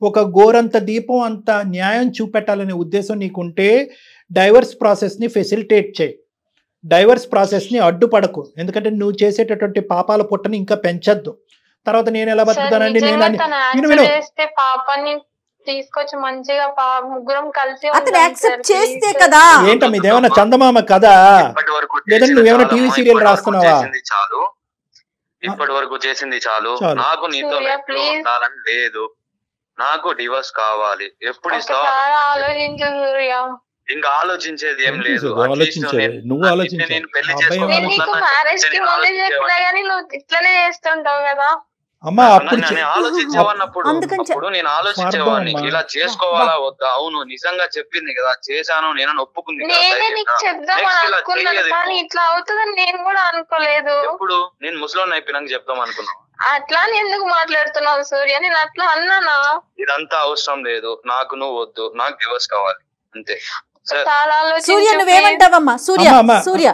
ఒక గోరంత దీపం అంత న్యాయం చూపెట్టాలనే ఉద్దేశం నీకుంటే డైవర్స్ ప్రాసెస్ని ఫెసిలిటేట్ చేయి, డైవర్స్ ప్రాసెస్ని అడ్డుపడకు. ఎందుకంటే నువ్వు చేసేటటువంటి పాపాల పుట్టని ఇంకా పెంచద్దు. తర్వాత నేను ఎలా బతుకుతానండి, నేను తీసుకొచ్చి మంచిగా ముగ్గురం కలిసి అతను యాక్సెప్ట్ చేస్తే కదా. ఏంటో మీదేమన్నా చందమామ కదా, లేదంటే నువ్వేమైనా టీవీ సీరియల్ రాస్తున్నావా? ఇప్పటి వరకు చేసింది చాలు, నాకు నీతో ఉండాలని లేదు, నాకు డివోర్స్ కావాలి. ఎప్పుడు ఇస్తావు? ఇంకా ఆలోచించేది ఏం లేదు. నువ్వు ఆలోచించే నేను పెళ్లి చేసుకోవాలి ఇట్లనే చేస్తుంటావు కదా అమ్మా. అప్పుడు నేను నేను ఆలోచించేవాడిని ఇలా చేసుకోవాలా వద్దా. అవును నిజంగా చెప్పింది కదా, చేశాను నేను ఒప్పుకుంది. ఇట్లా అవుతుందని నేను కూడా అనుకోలేదు. ఇప్పుడు నేను ముసలోని అయిపోయినాక చెప్తాం అనుకున్నాను. అట్లా ఎందుకు మాట్లాడుతున్నావు సూర్య? నేను అట్లా అన్నానా? ఇదంతా అవసరం లేదు, నాకు నువ్వు వద్దు, నాకు డివోర్స్ కావాలి అంతే. సూర్య నువ్వేమంటావమ్మా? సూర్య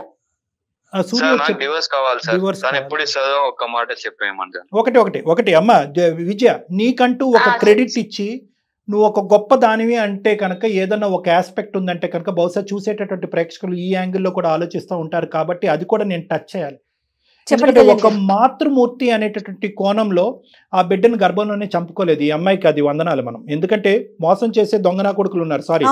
నాకు డివోర్స్ కావాలి సార్, కానీ ఎప్పుడు ఇస్తుందో ఒక్క మాట చెప్పేయమంటాను. ఒకటి అమ్మా విజయ, నీకంటూ ఒక క్రెడిట్ ఇచ్చి నువ్వు ఒక గొప్ప దానివి అంటే కనుక ఏదన్నా ఒక ఆస్పెక్ట్ ఉందంటే కనుక బహుశా చూసేటటువంటి ప్రేక్షకులు ఈ యాంగిల్లో కూడా ఆలోచిస్తూ ఉంటారు. కాబట్టి అది కూడా నేను టచ్ చేయాలి. ఎందుకంటే ఒక మాతృమూర్తి అనేటటువంటి కోణంలో ఆ బిడ్డను గర్భంలోనే చంపుకోలేదు ఈ అమ్మాయికి. అది వందనాలు మనం. ఎందుకంటే మోసం చేసే దొంగనా కొడుకులు ఉన్నారు, సారీ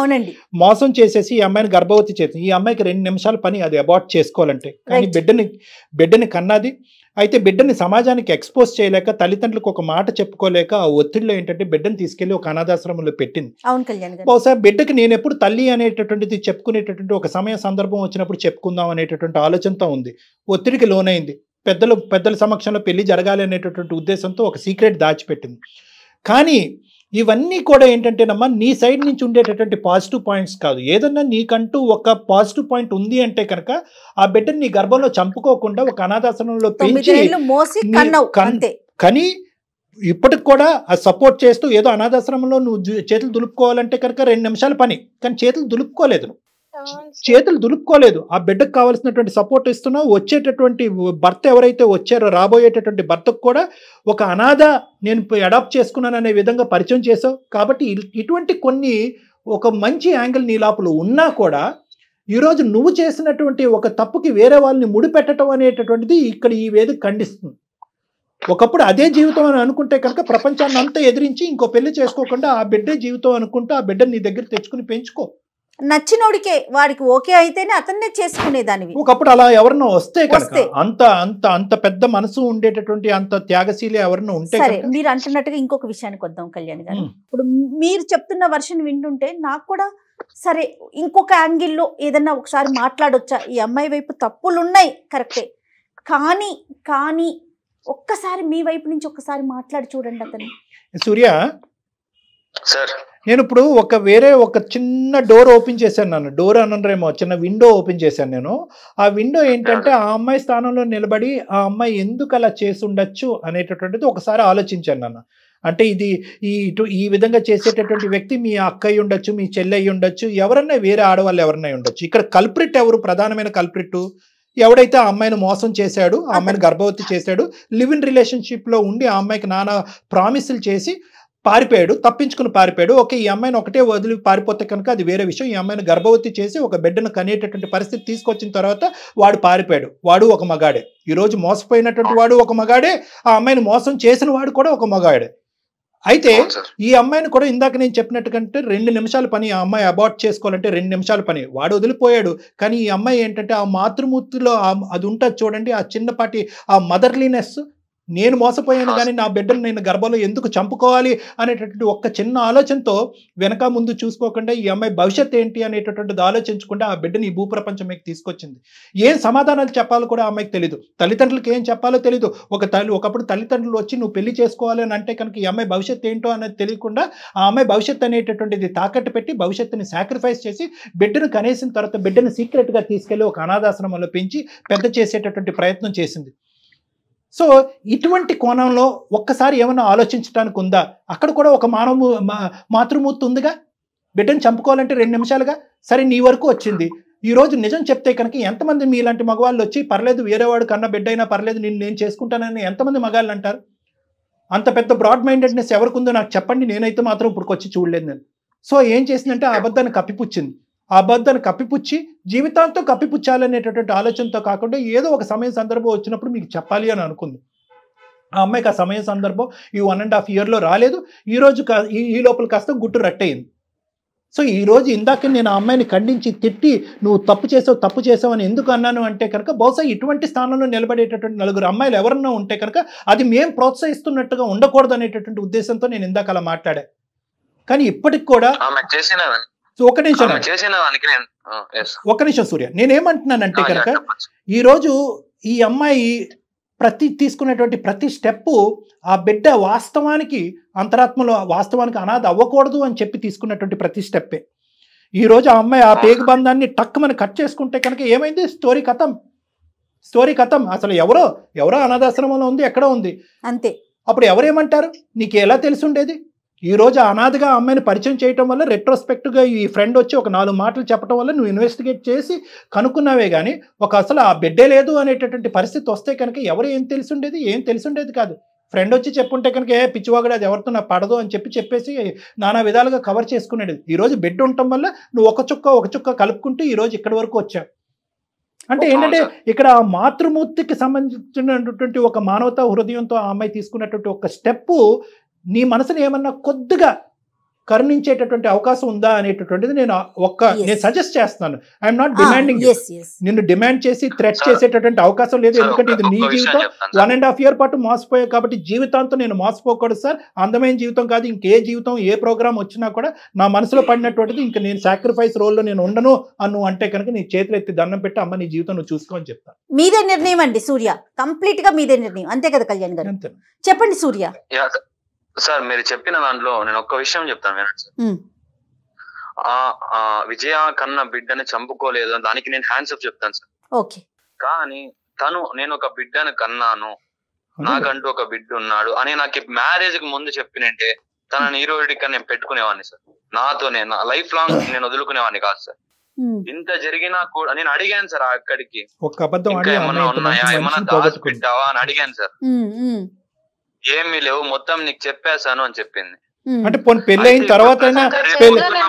మోసం చేసేసి ఈ అమ్మాయిని గర్భవతి చేసి ఈ అమ్మాయికి 2 నిమిషాల పని అది అబార్ట్ చేసుకోవాలంటే. కానీ బిడ్డని కన్నది. అయితే బిడ్డని సమాజానికి ఎక్స్పోజ్ చేయలేక, తల్లిదండ్రులకు ఒక మాట చెప్పుకోలేక ఆ ఒత్తిడిలో ఏంటంటే బిడ్డను తీసుకెళ్లి ఒక అనాథాశ్రమంలో పెట్టింది. బహుశా బిడ్డకి నేను ఎప్పుడు తల్లి అనేటటువంటిది చెప్పుకునేటటువంటి ఒక సమయ సందర్భం వచ్చినప్పుడు చెప్పుకుందాం అనేటటువంటి ఆలోచనతో ఉంది. ఒత్తిడికి లోనైంది. పెద్దల సమక్షంలో పెళ్లి జరగాలి అనేటటువంటి ఉద్దేశంతో ఒక సీక్రెట్ దాచిపెట్టింది. కానీ ఇవన్నీ కూడా ఏంటంటేనమ్మా నీ సైడ్ నుంచి ఉండేటటువంటి పాజిటివ్ పాయింట్స్ కాదు. ఏదన్నా నీకంటూ ఒక పాజిటివ్ పాయింట్ ఉంది అంటే కనుక ఆ బిడ్డని నీ గర్భంలో చంపుకోకుండా ఒక అనాథాశ్రమంలో పెంచి కానీ ఇప్పటికి కూడా ఆ సపోర్ట్ చేస్తూ ఏదో అనాథాశ్రమంలో నువ్వు చేతులు దులుపుకోవాలంటే కనుక 2 నిమిషాల పని, కానీ చేతులు దులుపుకోలేదు. ఆ బిడ్డకు కావాల్సినటువంటి సపోర్ట్ ఇస్తున్నావు. వచ్చేటటువంటి భర్త ఎవరైతే వచ్చారో రాబోయేటటువంటి భర్తకు కూడా ఒక అనాథ నేను అడాప్ట్ చేసుకున్నాను అనే విధంగా పరిచయం చేసావు. కాబట్టి ఇటువంటి కొన్ని ఒక మంచి యాంగిల్ నీ లోపల ఉన్నా కూడా ఈరోజు నువ్వు చేసినటువంటి ఒక తప్పుకి వేరే వాళ్ళని ముడిపెట్టడం అనేటటువంటిది ఇక్కడ ఈ వేదిక ఖండిస్తుంది. ఒకప్పుడు అదే జీవితం అని అనుకుంటే కనుక ప్రపంచాన్ని అంతా ఎదిరించి ఇంకో పెళ్లి చేసుకోకుండా ఆ బిడ్డే జీవితం అనుకుంటూ ఆ బిడ్డని నీ దగ్గర తెచ్చుకుని పెంచుకో. నచ్చినోడికే వాడికి ఓకే అయితేనే అతన్నే చేసుకునేదానివి. ఒకప్పుడు అలా ఎవరన్నా వస్తే కనుక అంత అంత అంత పెద్ద మనసు ఉండేటటువంటి అంత త్యాగశీలి ఎవరన్నా ఉంటే. సరే, మీరు అంటున్నట్టుగా ఇంకొక విషయానికి వద్దాం కళ్యాణ్ గారు. ఇప్పుడు మీరు చెప్తున్న వర్షన్ వింటుంటే నాకు కూడా సరే ఇంకొక యాంగిల్లో ఏదన్నా ఒకసారి మాట్లాడొచ్చా, ఈ అమ్మాయి వైపు తప్పులు ఉన్నాయి కరెక్టే, కానీ కానీ ఒక్కసారి మీ వైపు నుంచి ఒక్కసారి మాట్లాడి చూడండి అతను. సూర్య సార్, నేను ఇప్పుడు ఒక చిన్న డోర్ ఓపెన్ చేశాను. నన్ను డోర్ అనరేమో, చిన్న విండో ఓపెన్ చేశాను నేను. ఆ విండో ఏంటంటే ఆ అమ్మాయి స్థానంలో నిలబడి ఆ అమ్మాయి ఎందుకు అలా చేసి ఉండొచ్చు అనేటటువంటిది ఒకసారి ఆలోచించాను నన్ను. అంటే ఇది ఈ విధంగా చేసేటటువంటి వ్యక్తి మీ అక్క అయి ఉండొచ్చు, మీ చెల్లి అయి ఉండొచ్చు, ఎవరన్నా వేరే ఆడవాళ్ళు ఎవరన్నా ఉండొచ్చు. ఇక్కడ కల్ప్రిట్ ఎవరు? ప్రధానమైన కల్ప్రిట్ ఎవడైతే ఆ అమ్మాయిని మోసం చేశాడు, ఆ అమ్మాయిని గర్భవతి చేశాడు, లివ్ ఇన్ రిలేషన్షిప్లో ఉండి ఆ అమ్మాయికి నానా ప్రామిసులు చేసి పారిపోయాడు, తప్పించుకుని పారిపోయాడు. ఓకే, ఈ అమ్మాయిని ఒకటే వదిలి పారిపోతే కనుక అది వేరే విషయం. ఈ అమ్మాయిని గర్భవతి చేసి ఒక బిడ్డను కనేటటువంటి పరిస్థితి తీసుకొచ్చిన తర్వాత వాడు పారిపోయాడు. వాడు ఒక మగాడే. ఈరోజు మోసపోయినటువంటి వాడు ఒక మగాడే, ఆ అమ్మాయిని మోసం చేసిన వాడు కూడా ఒక మగాడే. అయితే ఈ అమ్మాయిని కూడా ఇందాక నేను చెప్పినట్టుకంటే 2 నిమిషాల పని. ఆ అమ్మాయి అబార్ట్ చేసుకోవాలంటే 2 నిమిషాల పని. వాడు వదిలిపోయాడు. కానీ ఈ అమ్మాయి ఏంటంటే ఆ మాతృమూర్తిలో అది ఉంటుంది చూడండి, ఆ చిన్నపాటి ఆ మదర్లీనెస్. నేను మోసపోయాను కానీ నా బిడ్డను నేను గర్భంలో ఎందుకు చంపుకోవాలి అనేటటువంటి ఒక్క చిన్న ఆలోచనతో వెనక ముందు చూసుకోకుండా ఈ అమ్మాయి భవిష్యత్తు ఏంటి అనేటటువంటిది ఆలోచించకుండా ఆ బిడ్డని ఈ భూప్రపంచం మీకు తీసుకొచ్చింది. ఏం సమాధానాలు చెప్పాలో కూడా అమ్మాయికి తెలీదు. తల్లిదండ్రులకి ఏం చెప్పాలో తెలీదు. ఒకప్పుడు తల్లిదండ్రులు వచ్చి నువ్వు పెళ్లి చేసుకోవాలి అని అంటే కనుక ఈ అమ్మాయి భవిష్యత్తు ఏంటో అనేది తెలియకుండా ఆ అమ్మాయి భవిష్యత్తు అనేటటువంటిది తాకట్టు పెట్టి భవిష్యత్తుని సాక్రిఫైస్ చేసి బిడ్డను కనేసిన తర్వాత బిడ్డను సీక్రెట్గా తీసుకెళ్లి ఒక అనాథాశ్రమంలో పెంచి పెద్ద చేసేటటువంటి ప్రయత్నం చేసింది. సో ఇటువంటి కోణంలో ఒక్కసారి ఏమన్నా ఆలోచించడానికి ఉందా? అక్కడ కూడా ఒక మాతృమూర్తి ఉందిగా. బిడ్డను చంపుకోవాలంటే 2 నిమిషాలుగా. సరే, నీ వరకు వచ్చింది. ఈరోజు నిజం చెప్తే కనుక ఎంతమంది మీలాంటి మగవాళ్ళు వచ్చి పర్లేదు వేరేవాడు కన్నా బిడ్డ అయినా పర్లేదు నేను చేసుకుంటానని ఎంతమంది మగాళ్ళు అంటారు? అంత పెద్ద బ్రాడ్ మైండెడ్నెస్ ఎవరికి ఉందో నాకు చెప్పండి. నేనైతే మాత్రం ఇప్పుడు వచ్చి చూడలేదు నేను. సో ఏం చేసిందంటే ఆ అబద్ధాన్ని కప్పిపుచ్చింది. ఆ అబద్ధాన్ని కప్పిపుచ్చి జీవితాంతం కప్పిపుచ్చాలనేటటువంటి ఆలోచనతో కాకుండా ఏదో ఒక సమయం సందర్భం వచ్చినప్పుడు మీకు చెప్పాలి అని అనుకుంది. ఆ అమ్మాయికి ఆ సమయం సందర్భం ఈ 1.5 yearలో రాలేదు. ఈ లోపల కాస్త గుట్టు రట్టయింది. సో ఈరోజు ఇందాక నేను ఆ అమ్మాయిని ఖండించి తిట్టి నువ్వు తప్పు చేసావు అని ఎందుకు అన్నాను అంటే కనుక బహుశా ఇటువంటి స్థానంలో నిలబడేటటువంటి 4 అమ్మాయిలు ఎవరన్నా ఉంటే కనుక అది మేము ప్రోత్సహిస్తున్నట్టుగా ఉండకూడదు అనేటటువంటి ఉద్దేశంతో నేను ఇందాక అలా మాట్లాడా. కానీ ఇప్పటికి కూడా ఒక్క నిమిషం సూర్య, నేనేమంటున్నానంటే కనుక ఈరోజు ఈ అమ్మాయి తీసుకునేటువంటి ప్రతి స్టెప్పు ఆ బిడ్డ వాస్తవానికి అంతరాత్మలో వాస్తవానికి అనాథ అవ్వకూడదు అని చెప్పి తీసుకున్నటువంటి ప్రతి స్టెప్పే. ఈరోజు ఆ అమ్మాయి ఆ పేగు బంధాన్ని టక్కుమని కట్ చేసుకుంటే కనుక ఏమైంది? స్టోరీ కథం. అసలు ఎవరో అనాథాశ్రమంలో ఉంది, ఎక్కడో ఉంది అంతే. అప్పుడు ఎవరేమంటారు? నీకు ఎలా తెలిసి ఉండేది? ఈరోజు అనాథగా అమ్మాయిని పరిచయం చేయటం వల్ల రెట్రోస్పెక్ట్గా ఈ ఫ్రెండ్ వచ్చి ఒక 4 మాటలు చెప్పడం వల్ల నువ్వు ఇన్వెస్టిగేట్ చేసి కనుక్కున్నావే కానీ అసలు ఆ బిడ్డే లేదు అనేటటువంటి పరిస్థితి వస్తే కనుక ఏం తెలిసి ఉండేది కాదు. ఫ్రెండ్ వచ్చి చెప్పుంటే కనుక పిచ్చివాగడు అది ఎవరితో నాకు పడదు అని చెప్పేసి నానా విధాలుగా కవర్ చేసుకునేది. ఈరోజు బిడ్డ ఉండటం వల్ల నువ్వు ఒక చుక్క కలుపుకుంటూ ఈరోజు ఇక్కడి వరకు వచ్చావు. అంటే ఏంటంటే ఇక్కడ మాతృమూర్తికి సంబంధించినటువంటి ఒక మానవతా హృదయంతో ఆ అమ్మాయి తీసుకున్నటువంటి ఒక స్టెప్పు నీ మనసుని ఏమన్నా కొద్దిగా కరుణించేటటువంటి అవకాశం ఉందా అనేటటువంటిది నేను సజెస్ట్ చేస్తున్నాను. I'm not demanding. నిన్ను డిమాండ్ చేసి థ్రెట్ చేసేటటువంటి అవకాశం లేదు. ఎందుకంటే ఇది నీ జీవితం. 1.5 year పాటు మోసపోయావు కాబట్టి జీవితాంతం నేను మోసపోకూడదు సార్. అందమైన జీవితం కాదు, ఇంకే జీవితం ఏ ప్రోగ్రామ్ వచ్చినా కూడా నా మనసులో పడినటువంటిది ఇంకా నేను సాక్రిఫైస్ రోల్లో నేను ఉండను అను అంటే కనుక నీ చేతులు ఎత్తి దండం పెట్టి అమ్మ నీ జీవితం నువ్వు చూసుకోని చెప్తాను. మీదే నిర్ణయం అండి సూర్య, కంప్లీట్ గా మీదే నిర్ణయం. అంతే కదా కళ్యాణ్ గారు? చెప్పండి సూర్య. సార్, మీరు చెప్పిన దాంట్లో నేను ఒక్క విషయం చెప్తాను వినండి సార్. విజయ కన్నా బిడ్డని చంపుకోలేదు, దానికి నేను హ్యాండ్స్ అప్ చెప్తాను సార్. ఓకే. కానీ నేను ఒక బిడ్డను కన్నాను, నాకంటూ ఒక బిడ్డ ఉన్నాడు అని నాకు మ్యారేజ్ కి ముందు చెప్పినంటే తనని హీరోయిడ్ నేను పెట్టుకునేవాడిని సార్. నా లైఫ్ లాంగ్ నేను వదులుకునేవాడిని కాదు సార్. ఇంత జరిగినా కూడా నేను అడిగాను సార్ అక్కడికి, ఏమన్నా ఉన్నాయా, ఏమన్నా దాచిపెట్టావా అని అడిగాను సార్. ఏమీ లేవు, మొత్తం నీకు చెప్పేశాను అని చెప్పింది. అంటే పెళ్లి అయిన తర్వాత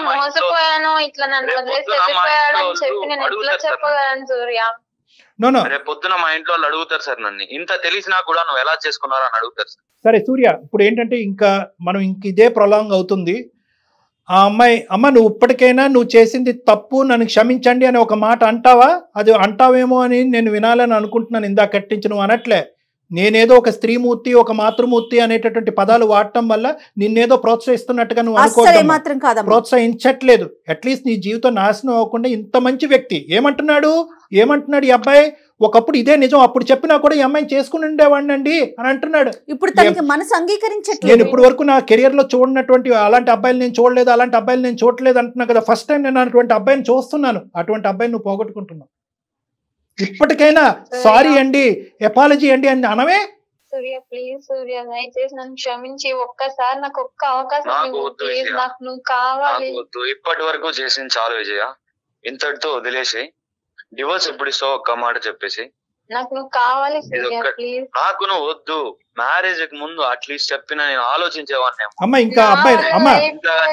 మోసపోయాను, ఇట్లా నన్ను వదిలేసి వెళ్ళిపోయాడు అని చెప్పి నేను ఎట్లా చెప్పగలను సూర్య? రేపు పొద్దున మా ఇంట్లో వాళ్ళు అడుగుతారు సార్ నన్ను, ఇంత తెలిసినా కూడా నువ్వు ఎలా చేసుకున్నావు అని అడుగుతారు సార్. సరే సూర్య, ఇప్పుడు ఏంటంటే ఇంకా మనం ఇదే ప్రొలాంగ్ అవుతుంది. ఆ అమ్మాయి, అమ్మ నువ్వు ఇప్పటికైనా నువ్వు చేసింది తప్పు, నన్ను క్షమించండి అని ఒక మాట అంటావా? అది అంటావేమో అని నేను వినాలని అనుకుంటున్నాను. ఇందాక కట్టించి నువ్వు అనట్లే. నేనేదో ఒక స్త్రీమూర్తి, ఒక మాతృమూర్తి అనేటటువంటి పదాలు వాడటం వల్ల నిన్నేదో ప్రోత్సహిస్తున్నట్టుగా నువ్వు అనుకోవడం, ప్రోత్సహించట్లేదు. అట్లీస్ట్ నీ జీవితం నాశనం అవ్వకుండా ఇంత మంచి వ్యక్తి ఏమంటున్నాడు ఈ అబ్బాయి? ఒకప్పుడు ఇదే నిజం, అప్పుడు చెప్పినా కూడా ఈ అమ్మాయిని చేసుకుని ఉండేవాడిని అండి అని అంటున్నాడు. ఇప్పుడు తనకి మనసు అంగీకరించట్లేదు. నేను ఇప్పటి వరకు నా కెరియర్ లో చూడనటువంటి అలాంటి అబ్బాయిలు నేను చూడలేదు, అలాంటి అబ్బాయిలు నేను చూడలేదు అంటున్నా కదా. ఫస్ట్ టైం నేను అటువంటి అబ్బాయిని చూస్తున్నాను. అటువంటి అబ్బాయిని నువ్వు పోగొట్టుకుంటున్నావు. ఇప్పటికైనా సారీ అండి, అపాలజీ అండి అని అనవే. సూర్య ప్లీజ్, సూర్య దయచేసి నన్ను క్షమించి ఒక్కసారి నాకు ఒక్క అవకాశం నాకు నువ్వు కావాలి. ఇప్పటి వరకు చేసింది చాలు విజయ, ఇంతటితో వదిలేసి డివోర్స్ ఎప్పుడు ఇస్తావు ఒక్క మాట చెప్పేసి. నాకు నువ్వు కావాలి సూర్య ప్లీజ్. నాకు నువ్వు వద్దు, మ్యారేజ్ కి ముందు అట్లీస్ట్ చెప్పినా నేను ఆలోచించేవాడిని. అమ్మ ఇంకా అబ్బాయి,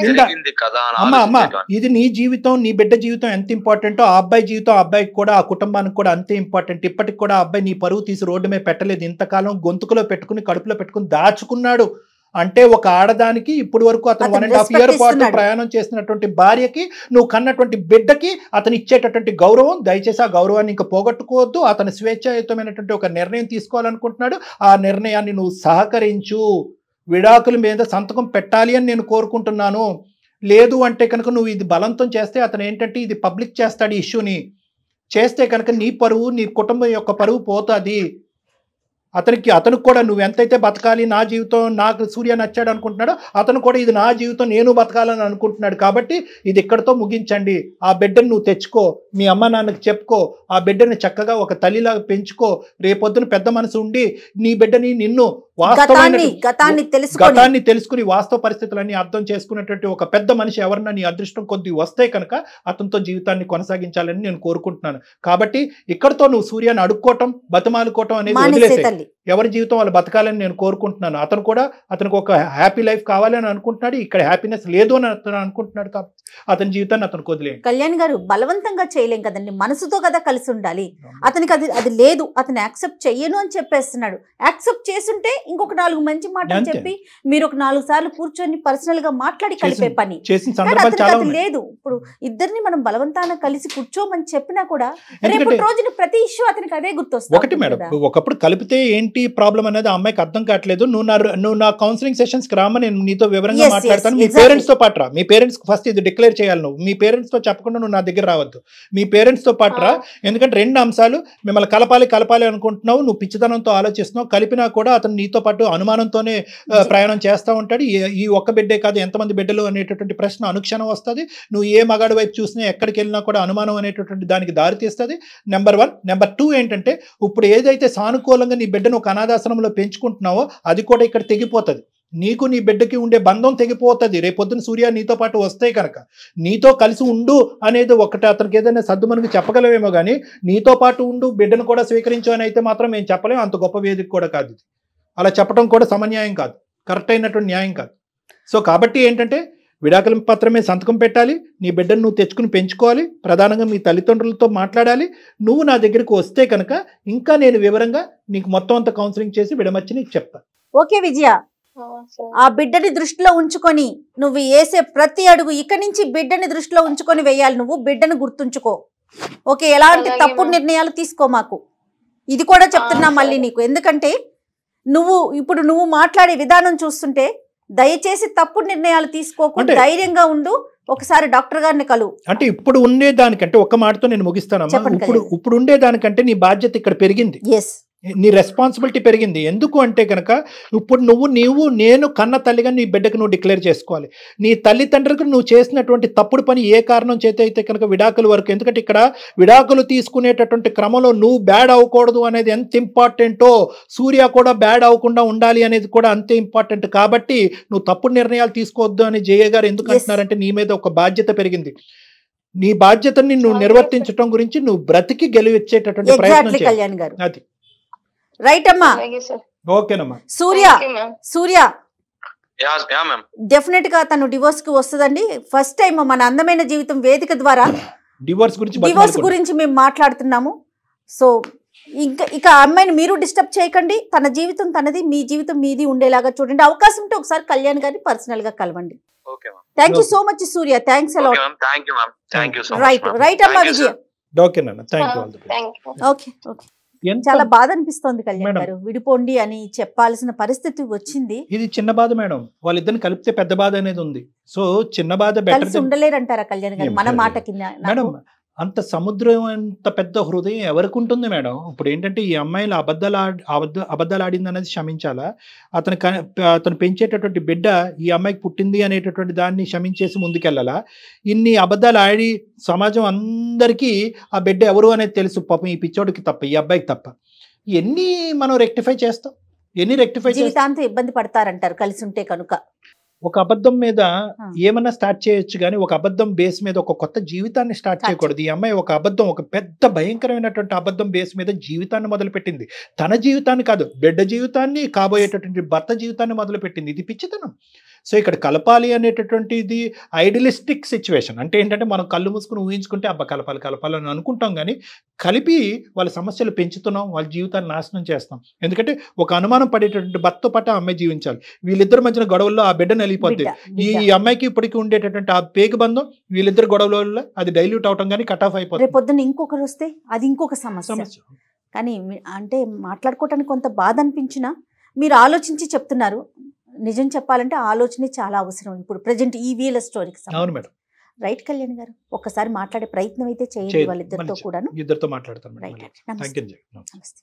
జరిగింది కదా అమ్మ, ఇది నీ జీవితం, నీ బిడ్డ జీవితం ఎంత ఇంపార్టెంటో ఆ అబ్బాయి జీవితం, ఆ అబ్బాయికి కూడా, ఆ కుటుంబానికి కూడా అంతే ఇంపార్టెంట్. ఇప్పటికి కూడా ఆ అబ్బాయి నీ పరువు తీసి రోడ్డు మీద పెట్టలేదు. ఇంతకాలం గొంతుకులో పెట్టుకుని, కడుపులో పెట్టుకుని దాచుకున్నాడు. అంటే ఒక ఆడదానికి ఇప్పుడు వరకు అతను 1.5 year పాటు ప్రయాణం చేసినటువంటి భార్యకి, నువ్వు కన్నటువంటి బిడ్డకి అతను ఇచ్చేటటువంటి గౌరవం, దయచేసి ఆ గౌరవాన్ని ఇంకా పోగొట్టుకోవద్దు. అతను స్వేచ్ఛాయుతమైనటువంటి ఒక నిర్ణయం తీసుకోవాలనుకుంటున్నాడు. ఆ నిర్ణయాన్ని నువ్వు సహకరించు. విడాకుల మీద సంతకం పెట్టాలి అని నేను కోరుకుంటున్నాను. లేదు అంటే కనుక నువ్వు ఇది బలవంతం చేస్తే అతను ఏంటంటే ఇది పబ్లిక్ చేస్తాడు. ఈ ఇష్యూని చేస్తే కనుక నీ పరువు, నీ కుటుంబం యొక్క పరువు పోతుంది. అతనికి కూడా నువ్వు ఎంతైతే బతకాలి, నా జీవితం నాకు సూర్య నచ్చాడు అనుకుంటున్నాడో అతను కూడా ఇది నా జీవితం, నేను బతకాలని అనుకుంటున్నాడు. కాబట్టి ఇది ఇక్కడితో ముగించండి. ఆ బిడ్డను నువ్వు తెచ్చుకో, మీ అమ్మ నాన్నకి చెప్పుకో, ఆ బిడ్డని చక్కగా ఒక తల్లిలాగా పెంచుకో. రేపొద్దున పెద్ద మనసు ఉండి నీ బిడ్డని, నిన్ను గతాన్ని తెలుసుకుని వాస్తవ పరిస్థితులన్నీ అర్థం చేసుకునేటువంటి ఒక పెద్ద మనిషి ఎవరన్నా నీ అదృష్టం కొద్ది వస్తే కనుక అతనితో జీవితాన్ని కొనసాగించాలని నేను కోరుకుంటున్నాను. కాబట్టి ఇక్కడతో నువ్వు సూర్యాన్ని అడుక్కోవటం, బతిమాలుకోవటం అనేది వదిలేసే. ఎవరి జీవితం వాళ్ళు బతకాలని నేను కోరుకుంటున్నాను. అతను కూడా అతనికి ఒక హ్యాపీ లైఫ్ కావాలని అనుకుంటున్నాడు. ఇక్కడ హ్యాపీనెస్ లేదు అని అతను అనుకుంటున్నాడు. కాబట్టి అతని జీవితాన్ని అతను వదిలేయండి. కళ్యాణ్ గారు, బలవంతంగా చేయలేం కదండి, మనసుతో కదా కలిసి ఉండాలి. అతనికి అది లేదు, అతను యాక్సెప్ట్ చెయ్యను అని చెప్పేస్తున్నాడు. యాక్సెప్ట్ చేసుంటే ఇంకొక 4 మంచి మాటలు చెప్పి మీరు ఒక 4 సార్లు కూర్చొని పర్సనల్ గా మాట్లాడి కలిపే పని. అది లేదు. ఇప్పుడు ఇద్దరిని మనం బలవంతాన కలిసి కూర్చోమని చెప్పినా కూడా రేపు రోజున ప్రతి ఇష్యూ అతనికి అదే గుర్తొస్తుంది. ఒకటి మేడం, ఒకప్పుడు కలిపితే ఏంటి ప్రాబ్లం అనేది ఆ అమ్మాయికి అర్థం కావట్లేదు. నువ్వు నా కౌన్సిలింగ్ సెషన్స్ కి రామని నేను నీతో వివరంగా మాట్లాడతాను. మీ పేరెంట్స్ తో పాటు రా. మీ పేరెంట్స్ ఫస్ట్ ఇది డిక్లేర్ చేయాలి. నువ్వు మీ పేరెంట్స్ తో చెప్పకుండా నువ్వు నా దగ్గర రావద్దు. మీ పేరెంట్స్ తో పాటు రా. ఎందుకంటే 2 అంశాలు, మిమ్మల్ని కలపాలి అనుకుంటున్నావు, నువ్వు పిచ్చితనంతో ఆలోచిస్తున్నావు. కలిపినా కూడా అతను నీతో పాటు అనుమానంతోనే ప్రయాణం చేస్తూ ఉంటాడు. ఈ ఒక్క బిడ్డే కాదు, ఎంతమంది బిడ్డలు అనేటటువంటి ప్రశ్న అనుక్షణం వస్తుంది. నువ్వు ఏ మగాడి వైపు చూసినా, ఎక్కడికి వెళ్ళినా కూడా అనుమానం అనేటటువంటి దానికి దారితీస్తుంది. నెంబర్ 1. నెంబర్ 2 ఏంటంటే, ఇప్పుడు ఏదైతే సానుకూలంగా నీ బిడ్డను ఒక అనాథాశ్రమంలో పెంచుకుంటున్నావో అది కూడా ఇక్కడ తెగిపోతుంది. నీకు నీ బిడ్డకి ఉండే బంధం తెగిపోతుంది. రేపొద్దున సూర్య నీతో పాటు వస్తే కనుక నీతో కలిసి ఉండు అనేది ఒకటి అతనికి ఏదైనా సర్దుమనుకు చెప్పగలవేమో కానీ నీతో పాటు ఉండు, బిడ్డను కూడా స్వీకరించు అని అయితే మాత్రం మేము చెప్పలేము. అంత గొప్ప వేదిక కూడా కాదు ఇది. అలా చెప్పడం కూడా సమన్యాయం కాదు, కరెక్ట్ అయినటువంటి న్యాయం కాదు. సో కాబట్టి ఏంటంటే విడాకుల పత్రమే సంతకం పెట్టాలి. నీ బిడ్డను నువ్వు తెచ్చుకుని పెంచుకోవాలి. ప్రధానంగా మీ తల్లిదండ్రులతో మాట్లాడాలి. నువ్వు నా దగ్గరికి వస్తే కనుక ఇంకా నేను వివరంగా నీకు మొత్తం అంతా కౌన్సిలింగ్ చేసి విడమర్చి నీకు చెప్తా. ఓకే విజయ, ఆ బిడ్డని దృష్టిలో ఉంచుకొని నువ్వు వేసే ప్రతి అడుగు ఇక్కడి నుంచి బిడ్డని దృష్టిలో ఉంచుకొని వేయాలి. నువ్వు బిడ్డను గుర్తుంచుకో. ఓకే, ఎలాంటి తప్పుడు నిర్ణయాలు తీసుకో మాకు. ఇది కూడా చెప్తున్నా మళ్ళీ నీకు. ఎందుకంటే నువ్వు మాట్లాడే విధానం చూస్తుంటే దయచేసి తప్పుడు నిర్ణయాలు తీసుకోకుండా ధైర్యంగా ఉండు. ఒకసారి డాక్టర్ గారిని కలువు. అంటే ఇప్పుడు ఉండేదానికంటే ఒక్క మాటతో నేను ముగిస్తానమ్మా. ఇప్పుడు ఉండేదానికంటే నీ బాధ్యత ఇక్కడ పెరిగింది. నీ రెస్పాన్సిబిలిటీ పెరిగింది. ఎందుకు అంటే కనుక ఇప్పుడు నేను కన్న తల్లిగా నీ బిడ్డకు నువ్వు డిక్లేర్ చేసుకోవాలి. నీ తల్లిదండ్రులకు నువ్వు చేసినటువంటి తప్పుడు పని ఏ కారణం చేత అయితే కనుక విడాకుల వరకు, ఎందుకంటే ఇక్కడ విడాకులు తీసుకునేటటువంటి క్రమంలో నువ్వు బ్యాడ్ అవ్వకూడదు అనేది ఎంత ఇంపార్టెంటో, సూర్య కూడా బ్యాడ్ అవ్వకుండా ఉండాలి అనేది కూడా అంతే ఇంపార్టెంట్. కాబట్టి నువ్వు తప్పుడు నిర్ణయాలు తీసుకోవద్దు అని జయ గారు ఎందుకు అంటున్నారంటే నీ మీద ఒక బాధ్యత పెరిగింది. నీ బాధ్యతని నువ్వు నిర్వర్తించడం గురించి నువ్వు బ్రతికి గెలిచేటటువంటి ప్రయత్నం చేయాలి. అది రైట్ అమ్మా. ఓకేనమ్మా. సూర్య డెఫినెట్ గా తను డివోర్స్ కి వస్తుందండి. ఫస్ట్ టైం మన అందమైన జీవితం వేదిక ద్వారా డివోర్స్ గురించి మేము మాట్లాడుతున్నాము. సో ఇక ఆ అమ్మాయిని మీరు డిస్టర్బ్ చేయకండి, తన జీవితం తనది, మీ జీవితం మీది ఉండేలాగా చూడండి. అవకాశం ఉంటే ఒకసారి కళ్యాణ్ గారిని పర్సనల్ గా కలవండి. Thank you so much Surya, thanks a lot. Right అమ్మా విజయ. ఓకే. చాలా బాధ అనిపిస్తోంది కళ్యాణ్ గారు, విడిపోండి అని చెప్పాల్సిన పరిస్థితి వచ్చింది. ఇది చిన్న బాధ మేడం, వాళ్ళిద్దరిని కలిపితే పెద్ద బాధ అనేది ఉంది. సో చిన్న బాధ కలిసి ఉండలేరంటారా కళ్యాణ్ గారు? మన మాట కింద మేడం, అంత సముద్రం అంత పెద్ద హృదయం ఎవరికి ఉంటుంది మేడం? ఇప్పుడు ఏంటంటే ఈ అమ్మాయిలు అబద్ధాలు ఆడింది అనేది క్షమించాలా? అతను పెంచేటటువంటి బిడ్డ ఈ అమ్మాయికి పుట్టింది అనేటటువంటి దాన్ని క్షమించేసి ముందుకెళ్ళాలా? ఇన్ని అబద్ధాలు ఆడి సమాజం అందరికీ ఆ బిడ్డ ఎవరు అనేది తెలుసు, పాపం ఈ పిచ్చోడికి తప్ప, ఈ అబ్బాయికి తప్ప. ఎన్ని మనం రెక్టిఫై చేస్తాం? జీవితాంతం ఇబ్బంది పడతారంటారు కలిసి ఉంటే కనుక. ఒక అబద్ధం మీద ఏమన్నా స్టార్ట్ చేయొచ్చు కానీ ఒక అబద్ధం బేస్ మీద ఒక కొత్త జీవితాన్ని స్టార్ట్ చేయకూడదు. ఈ అమ్మాయి ఒక అబద్ధం, ఒక పెద్ద భయంకరమైనటువంటి అబద్ధం బేస్ మీద జీవితాన్ని మొదలుపెట్టింది. తన జీవితాన్ని కాదు, బిడ్డ జీవితాన్ని, కాబోయేటటువంటి భర్త జీవితాన్ని మొదలుపెట్టింది. ఇది పిచ్చితనం. సో ఇక్కడ కలపాలి అనేటటువంటిది ఐడియలిస్టిక్ సిచ్యువేషన్. అంటే ఏంటంటే మనం కళ్ళు మూసుకుని ఊహించుకుంటే అబ్బా కలపాలని అనుకుంటాం, కానీ కలిపి వాళ్ళ సమస్యలు పెంచుతున్నాం, వాళ్ళ జీవితాన్ని నాశనం చేస్తాం. ఎందుకంటే ఒక అనుమానం పడేటటువంటి భర్త పాటు ఆ అమ్మాయి జీవించాలి. వీళ్ళిద్దరి మధ్యన గొడవల్లో ఆ బిడ్డ నలిగిపోద్ది. ఈ అమ్మాయికి ఇప్పటికీ ఉండేటటువంటి ఆ పేగు బంధం వీళ్ళిద్దరు గొడవల అది డైల్యూట్ అవటం కానీ కట్ ఆఫ్ అయిపోతుంది. రేపు పొద్దున్న ఇంకొకరు వస్తే అది ఇంకొక సమస్య. కానీ అంటే మాట్లాడుకోవటానికి కొంత బాధ అనిపించినా మీరు ఆలోచించి చెప్తున్నారు. నిజం చెప్పాలంటే ఆలోచనే చాలా అవసరం ఇప్పుడు ప్రజెంట్ ఈ వీళ్ళ స్టోరీకి. అవును మేడం. రైట్ కళ్యాణ్ గారు, ఒక్కసారి మాట్లాడే ప్రయత్నం అయితే చేయండి వాళ్ళిద్దరితో కూడాను. ఇద్దరితో మాట్లాడతాను. రైట్. నమస్తే.